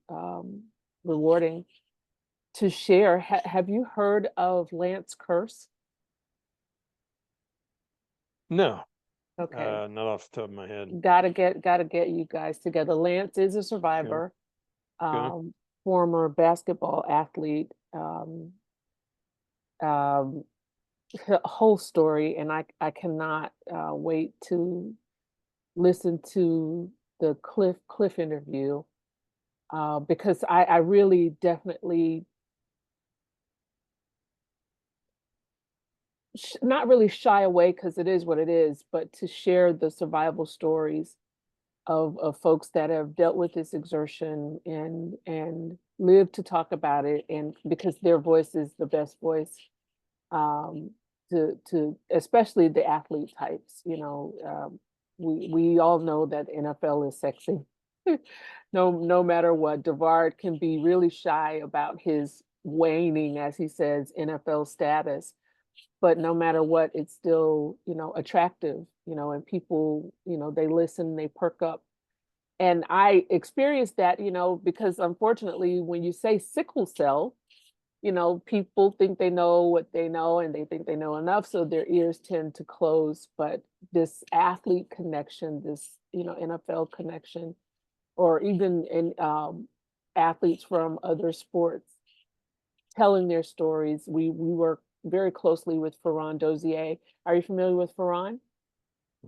rewarding to share. Have you heard of Lance Curse? No, Okay, not off the top of my head. gotta get you guys together. Lance is a Okay. survivor, Okay. um, former basketball athlete. Um, whole story, and I cannot wait to listen to the Cliff interview because I really definitely not really shy away because it is what it is, but to share the survival stories of folks that have dealt with this exertion and live to talk about it, and because their voice is the best voice um, to especially the athlete types. We all know that NFL is sexy. No matter what, Devard can be really shy about his waning, as he says, NFL status. But no matter what, it's still, attractive, and people, they listen, they perk up. And I experienced that, because unfortunately, when you say sickle cell, people think they know what they know and they think they know enough, so their ears tend to close. But this athlete connection, this, NFL connection, or even in athletes from other sports telling their stories. We work very closely with Ferran Dozier. Are you familiar with Ferran?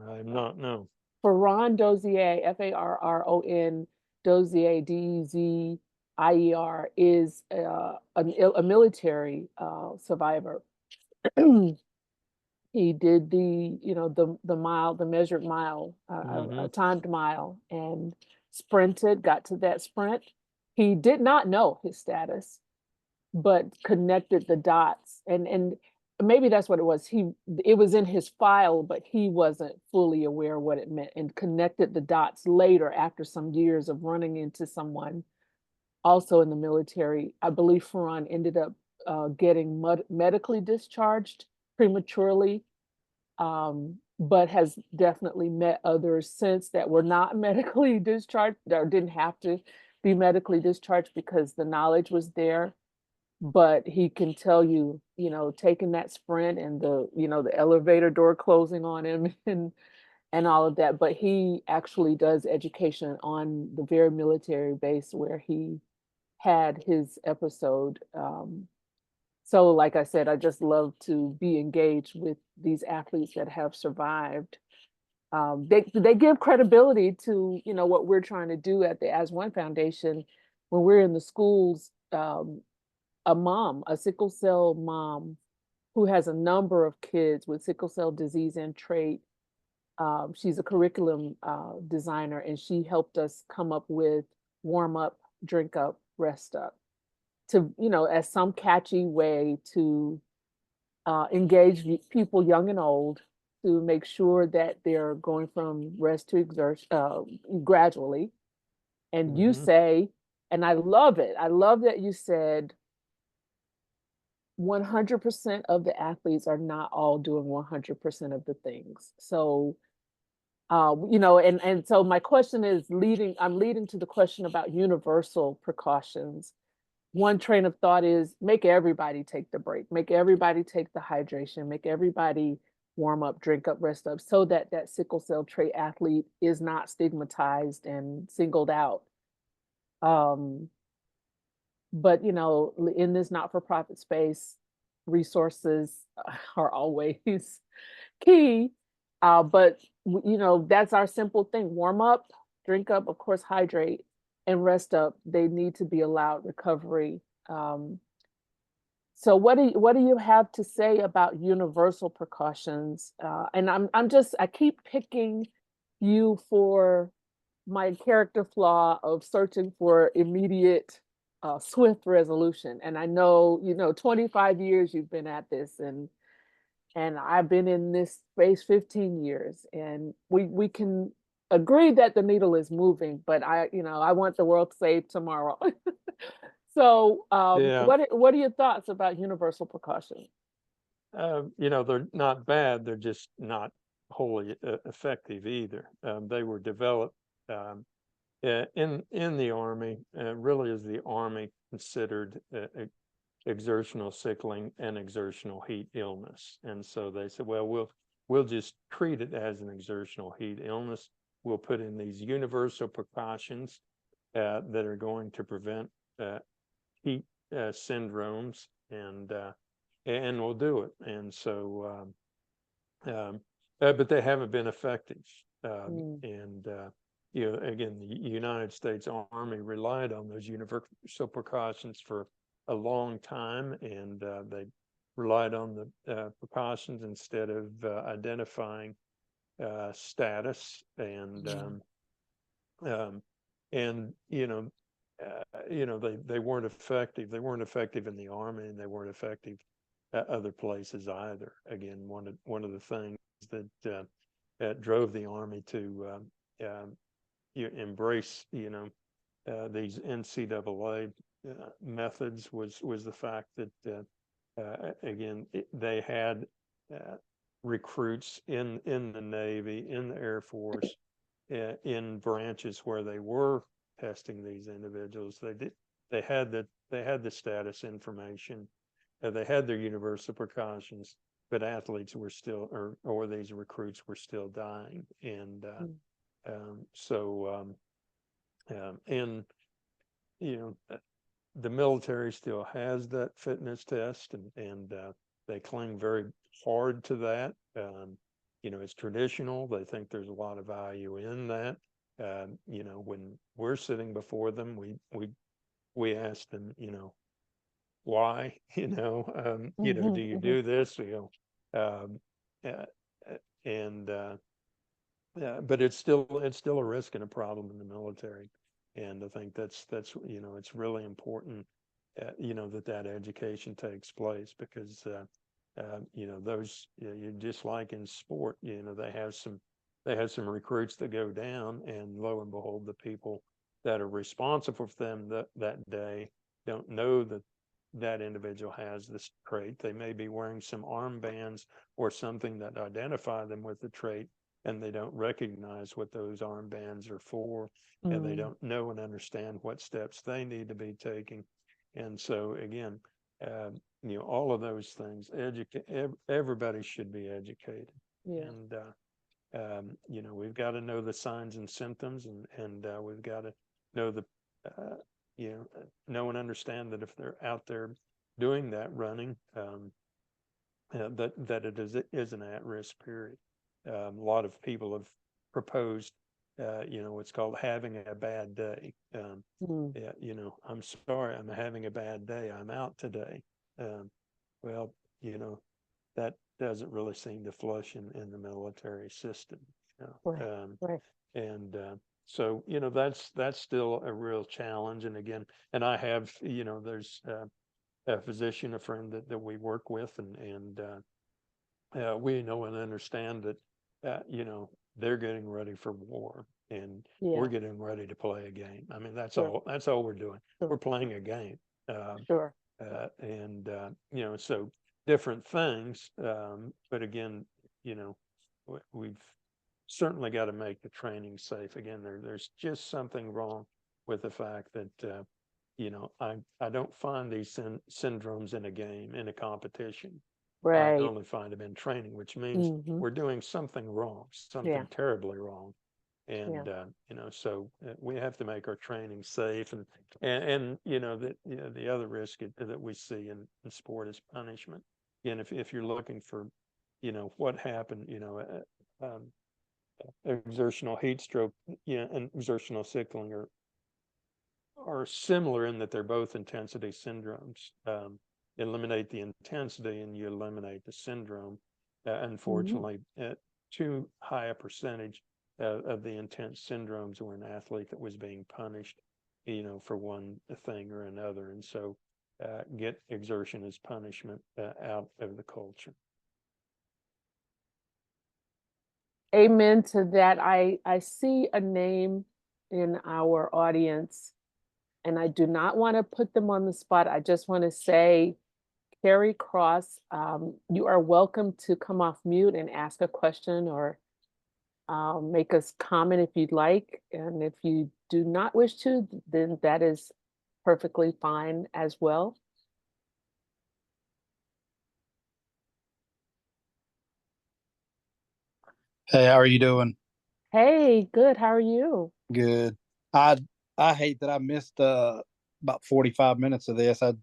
I'm not, no. Ferran Dozier, Farron Dozier, Dezier, is a military survivor. He did the mile, the measured mile, Mm-hmm. a timed mile, and sprinted, got to that sprint. He did not know his status, but connected the dots, and maybe that's what it was. It was in his file, but he wasn't fully aware what it meant, and connected the dots later after some years of running into someone also in the military. I believe Ferran ended up getting medically discharged prematurely, but has definitely met others since that were not medically discharged or didn't have to be medically discharged because the knowledge was there. But he can tell you, taking that sprint and the elevator door closing on him and all of that. But he actually does education on the very military base where he had his episode. So like I said, I just love to be engaged with these athletes that have survived. They give credibility to, what we're trying to do at the As One Foundation when we're in the schools. A mom, a sickle cell mom who has a number of kids with sickle cell disease and trait. She's a curriculum designer, and she helped us come up with warm up, drink up, rest up to, as some catchy way to engage people young and old to make sure that they're going from rest to exertion gradually. And you Mm-hmm. say, and I love it. I love that you said 100% of the athletes are not all doing 100% of the things. So, and so my question is I'm leading to the question about universal precautions. One train of thought is make everybody take the break, make everybody take the hydration, make everybody warm up, drink up, rest up, so that that sickle cell trait athlete is not stigmatized and singled out. But you know, in this not-for-profit space, resources are always key. But you know, that's our simple thing: warm up, drink up, of course, hydrate, and rest up. They need to be allowed recovery. Um, so what do you have to say about universal precautions? And I keep picking you for my character flaw of searching for immediate, swift resolution. And I know, you know, 25 years you've been at this, and I've been in this space 15 years, and we can agree that the needle is moving, but you know, I want the world saved tomorrow. So, Yeah. what are your thoughts about universal precaution? You know, they're not bad. They're just not wholly effective either. They were developed in the Army. Really, as the Army considered exertional sickling and exertional heat illness, and so they said, well, we'll just treat it as an exertional heat illness. We'll put in these universal precautions that are going to prevent heat syndromes, and we'll do it. And so, but they haven't been effective. Mm, And you know, again, the United States Army relied on those universal precautions for a long time, and they relied on the precautions instead of identifying status um, and they weren't effective. They weren't effective in the Army, and they weren't effective at other places either. Again, one of the things that drove the Army to embrace these NCAA methods was the fact that again they had recruits in the Navy, in the Air Force, in branches where they were testing these individuals. They had the status information. They had their universal precautions, but athletes were still, or these recruits were still dying. And mm, and you know, the military still has that fitness test, and they cling very hard to that. You know, it's traditional. They think there's a lot of value in that. You know, when we're sitting before them, we ask them, you know, why? You know, do mhm, you mhm. do this? You know, uh, and but it's still a risk and a problem in the military, and I think that's you know, it's really important, you know, that education takes place, because you know, those you just like in sport, you know, they have some recruits that go down, and lo and behold, the people that are responsible for them that day don't know that individual has this trait. They may be wearing some armbands or something that identify them with the trait, and they don't recognize what those armbands are for, and they Mm, don't know and understand what steps they need to be taking. And so again, uh, you know, all of those things, everybody should be educated. yeah. And you know, we've got to know the signs and symptoms, and we've got to know uh, know and understand that if they're out there doing that running, that it is an at-risk period. A lot of people have proposed, you know, what's called having a bad day. Mm, Yeah, you know, I'm sorry, I'm having a bad day. I'm out today. Um, well, you know, that doesn't really seem to flush in the military system. You right, know? right. And so, you know, that's still a real challenge. And again, and I have, you know, there's a physician, a friend that we work with, and we know and understand that, you know, they're getting ready for war, and we're Yeah, getting ready to play a game. I mean, sure, that's all we're doing. sure, We're playing a game. Um, sure. and you know, so different things. But again, you know, we've certainly got to make the training safe. Again, there's just something wrong with the fact that you know, I don't find these syndromes in a game, in a competition. I Right. only find them in training, which means Hmm. we're doing something wrong, Yeah. something terribly wrong. And so we have to make our training safe, and the other risk that we see in sport is punishment. And if you're looking for, what happened, exertional heat stroke, and exertional sickling are similar in that they're both intensity syndromes. Eliminate the intensity and you eliminate the syndrome. Unfortunately, too high a percentage of the intense syndromes were an athlete that was being punished, for one thing or another. And so get exertion as punishment out of the culture. Amen to that. I see a name in our audience, and I do not want to put them on the spot. I just want to say, Carrie Cross, you are welcome to come off mute and ask a question or make a comment if you'd like. And if you do not wish to, then that is perfectly fine as well. Hey, how are you doing? Hey, good. How are you? Good. I I hate that I missed about 45 minutes of this. I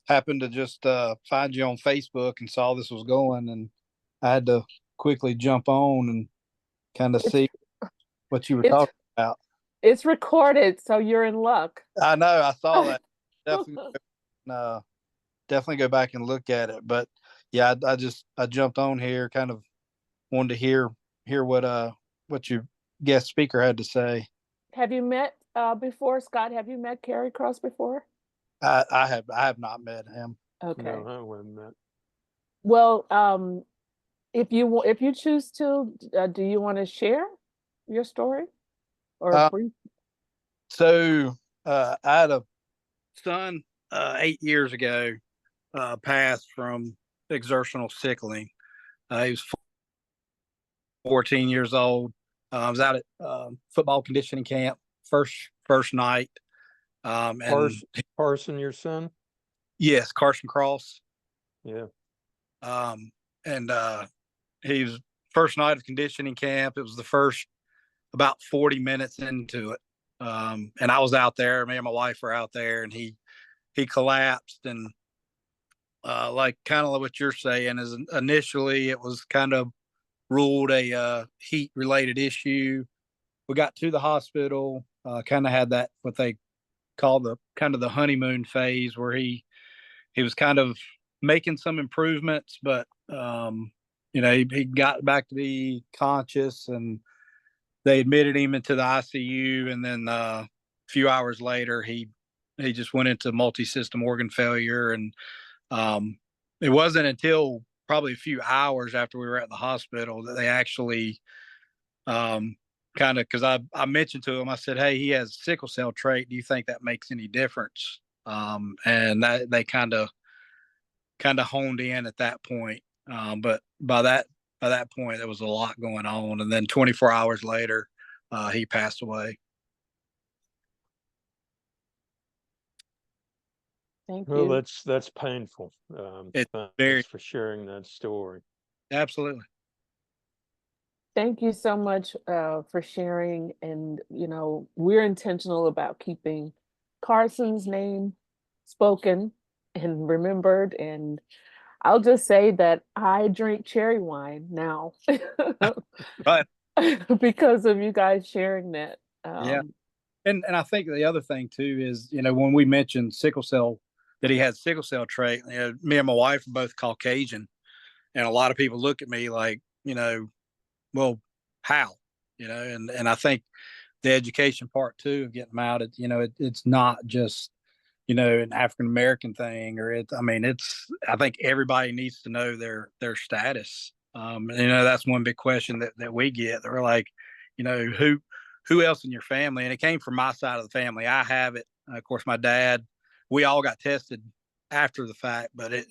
happened to just find you on Facebook and saw this was going, and I had to quickly jump on and kind of It's see what you were it's talking about. it's recorded, so you're in luck. I know, I saw that. Definitely uh definitely go back and look at it. But yeah, I jumped on here, kind of wanted to hear what your guest speaker had to say. Have you met before, Scott? Have you met Carrie Cross before? I have not met him. Okay. No, I wasn't that. Well, if you choose to, do you want to share your story or Uh, brief? so I had a son 8 years ago passed from exertional sickling. He was 14 years old. I was out at football conditioning camp first night. And Carson, your son? yes, Carson Cross. Yeah. And he was first night of conditioning camp. It was the first about 40 minutes into it. And I was out there, me and my wife were out there, and he collapsed. And like kind of what you're saying is initially it was kind of ruled a heat related issue. We got to the hospital, kind of had that what they call the kind of the honeymoon phase, where he was kind of making some improvements, but he got back to be conscious, and they admitted him into the ICU, and then a few hours later he just went into multi-system organ failure. And it wasn't until probably a few hours after we were at the hospital that they actually kind of, because I mentioned to him, I said, hey, he has sickle cell trait. Do you think that makes any difference? And that they kind of honed in at that point. But by that point, there was a lot going on. And then 24 hours later, he passed away. Thank Well, you. that's painful. It's Thanks very for sharing that story. absolutely. Thank you so much for sharing. And, we're intentional about keeping Carson's name spoken and remembered. And I'll just say that I drink cherry wine now But because of you guys sharing that. yeah, and I think the other thing too is, when we mentioned sickle cell, that he had sickle cell trait, me and my wife are both Caucasian, and a lot of people look at me like, well, how, and I think the education part too of getting them out, it's not just, an African American thing, or I think everybody needs to know their status. That's one big question that we get. They're like, who else in your family? And it came from my side of the family. I have it. Of course, my dad, we all got tested after the fact, but it,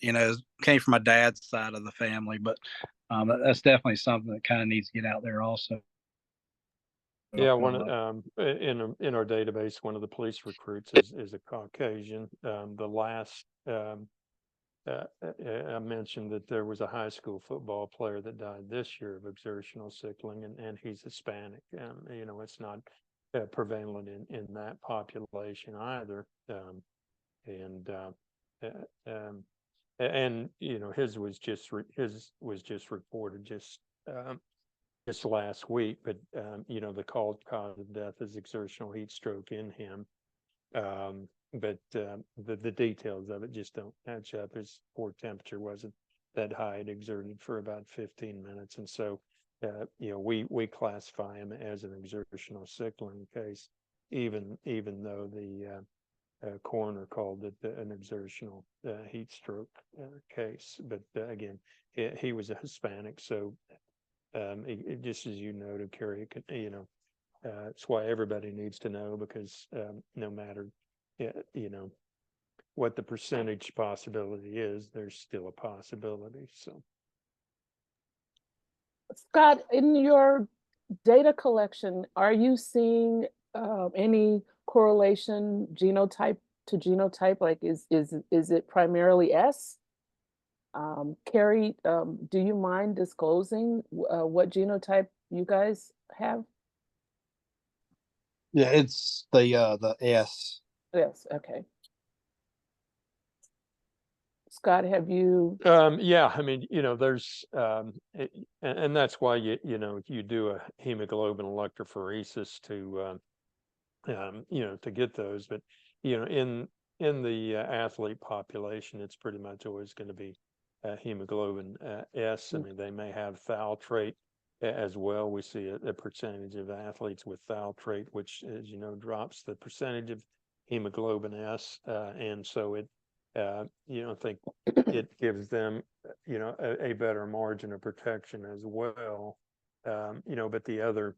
came from my dad's side of the family. But that's definitely something that kind of needs to get out there also. Yeah, in our database, one of the police recruits is a Caucasian. The last I mentioned that there was a high school football player that died this year of exertional sickling, and he's Hispanic. It's not prevalent in that population either. And his was just reported just last week. But the cause of death is exertional heat stroke in him. But the details of it just don't match up. His core temperature wasn't that high. It exerted for about 15 minutes, and so we classify him as an exertional sickling case, even though the coroner called it an exertional heat stroke case. But again, he was a Hispanic, so just as you noted, Carrie, it's why everybody needs to know, because no matter what the percentage possibility is, there's still a possibility. So, Scott, in your data collection, are you seeing any correlation genotype to genotype? Like, is it primarily S? Carrie, do you mind disclosing what genotype you guys have? Yeah, it's the S. Yes, okay. Scott, have you? Yeah, I mean, there's and that's why you do a hemoglobin electrophoresis to to get those. But in the athlete population, it's pretty much always going to be hemoglobin S. I mean, they may have thal trait as well. We see a percentage of athletes with thal trait, which, as you know, drops the percentage of hemoglobin S, and so it I think it gives them a better margin of protection as well. But the other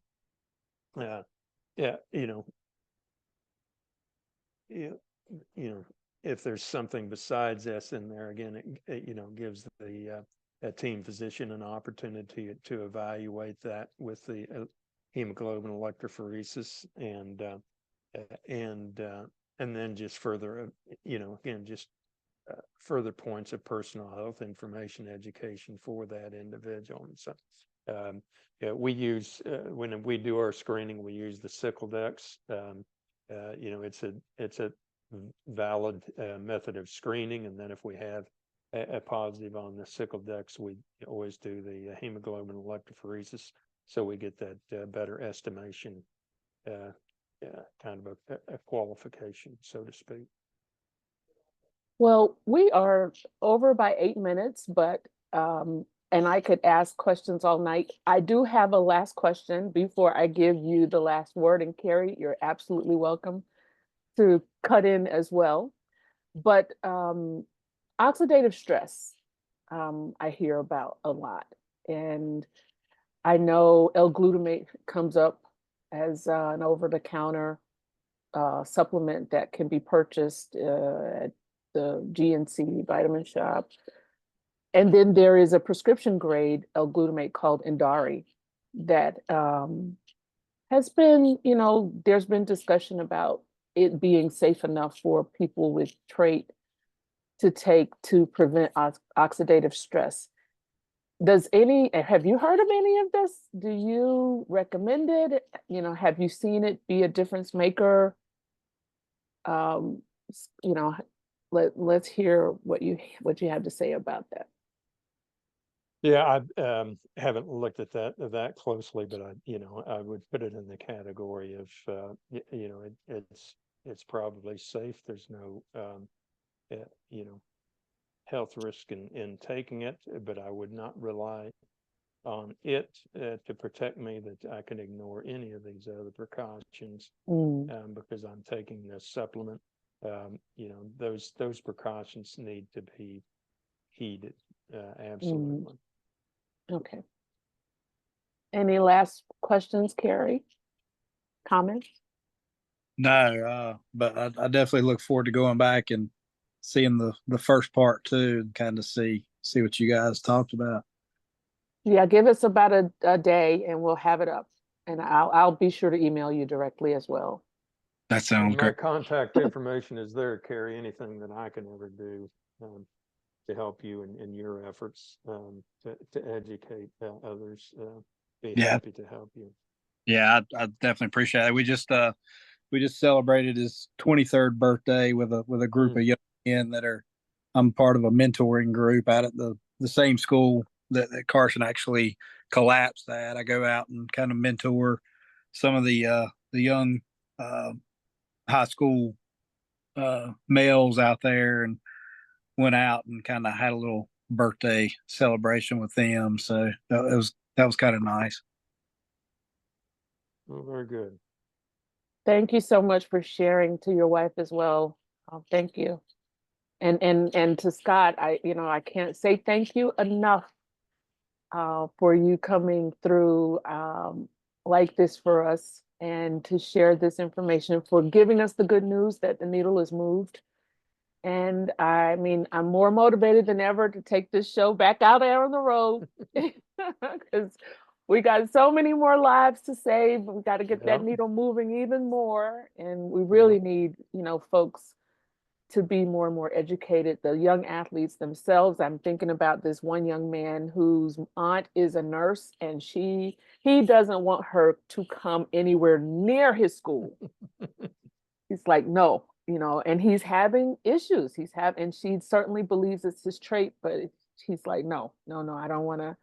yeah, if there's something besides S in there, again, it gives the a team physician an opportunity to evaluate that with the hemoglobin electrophoresis, and then just further, again, just further points of personal health information education for that individual. And so, we use when we do our screening, we use the Sickle Dex. It's a valid method of screening, and then if we have a positive on the Sickle Dex, we always do the hemoglobin electrophoresis, so we get that better estimation, kind of a qualification, so to speak. Well, we are over by 8 minutes, but and I could ask questions all night. I do have a last question before I give you the last word, and Carrie, you're absolutely welcome to cut in as well. But oxidative stress, I hear about a lot, and I know L-glutamate comes up as an over-the-counter supplement that can be purchased at the GNC vitamin shop. And then there is a prescription grade L-glutamate called Indari that has been, there's been discussion about it being safe enough for people with trait to take to prevent oxidative stress. Have you heard of any of this? Do you recommend it? Have you seen it be a difference maker? Let's hear what you have to say about that. Yeah, I haven't looked at that closely, but I would put it in the category of it's probably safe. There's no health risk in taking it, but I would not rely on it to protect me, that I can ignore any of these other precautions because I'm taking this supplement. Those precautions need to be heeded. Absolutely. Okay. Any last questions, Carrie? Comments? No, but I definitely look forward to going back and seeing the first part too, and kind of see what you guys talked about. Yeah, give us about a day and we'll have it up, and I'll be sure to email you directly as well. That sounds My great. contact information is there, Carrie. Anything that I can ever do, help you in your efforts to educate others. Be Yeah. happy to help you. Yeah, I definitely appreciate it. We just celebrated his 23rd birthday with a group of young men that are. I'm part of a mentoring group out at the same school that Carson actually collapsed at. I go out and kind of mentor some of the young high school males out there, and went out and kind of had a little birthday celebration with them. So that was kind of nice. Oh, very good. Thank you so much for sharing to your wife as well. Thank you. And to Scott, I can't say thank you enough for you coming through like this for us, and to share this information, for giving us the good news that the needle is moved. And I mean, I'm more motivated than ever to take this show back out there on the road, because we got so many more lives to save. We got to get that needle moving even more. And we really need, folks to be more and more educated, the young athletes themselves. I'm thinking about this one young man whose aunt is a nurse, and he doesn't want her to come anywhere near his school. He's like, no, and he's having issues. And she certainly believes it's his trait, but he's like, no, I don't want to,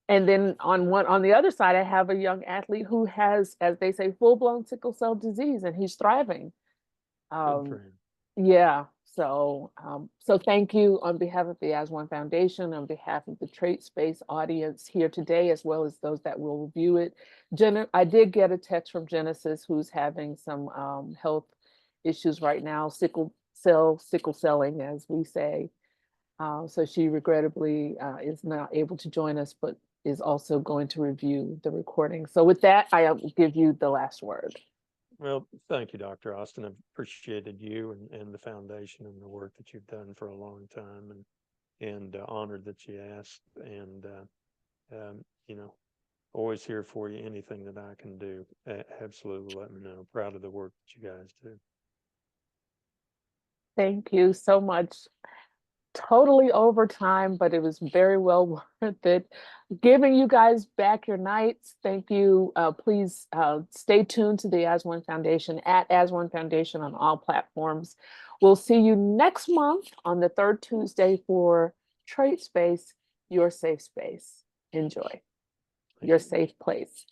and then on the other side, I have a young athlete who has, as they say, full-blown sickle cell disease, and he's thriving. Good for him. Yeah. So thank you on behalf of the As One Foundation, on behalf of the Trait Space audience here today, as well as those that will review it. I did get a text from Genesis, who's having some health issues right now, sickle celling, as we say. So she regrettably is not able to join us, but is also going to review the recording. So with that, I will give you the last word. Well, thank you, Dr. Austin. I've appreciated you and the foundation and the work that you've done for a long time, and honored that you asked. And always here for you. Anything that I can do, absolutely let me know. Proud of the work that you guys do. Thank you so much. Totally over time, but it was very well worth it. Giving you guys back your nights. Thank you. Please stay tuned to the As One Foundation, at As One Foundation on all platforms. We'll see you next month on the third Tuesday for Trait Space, your safe space. Enjoy. Your safe place.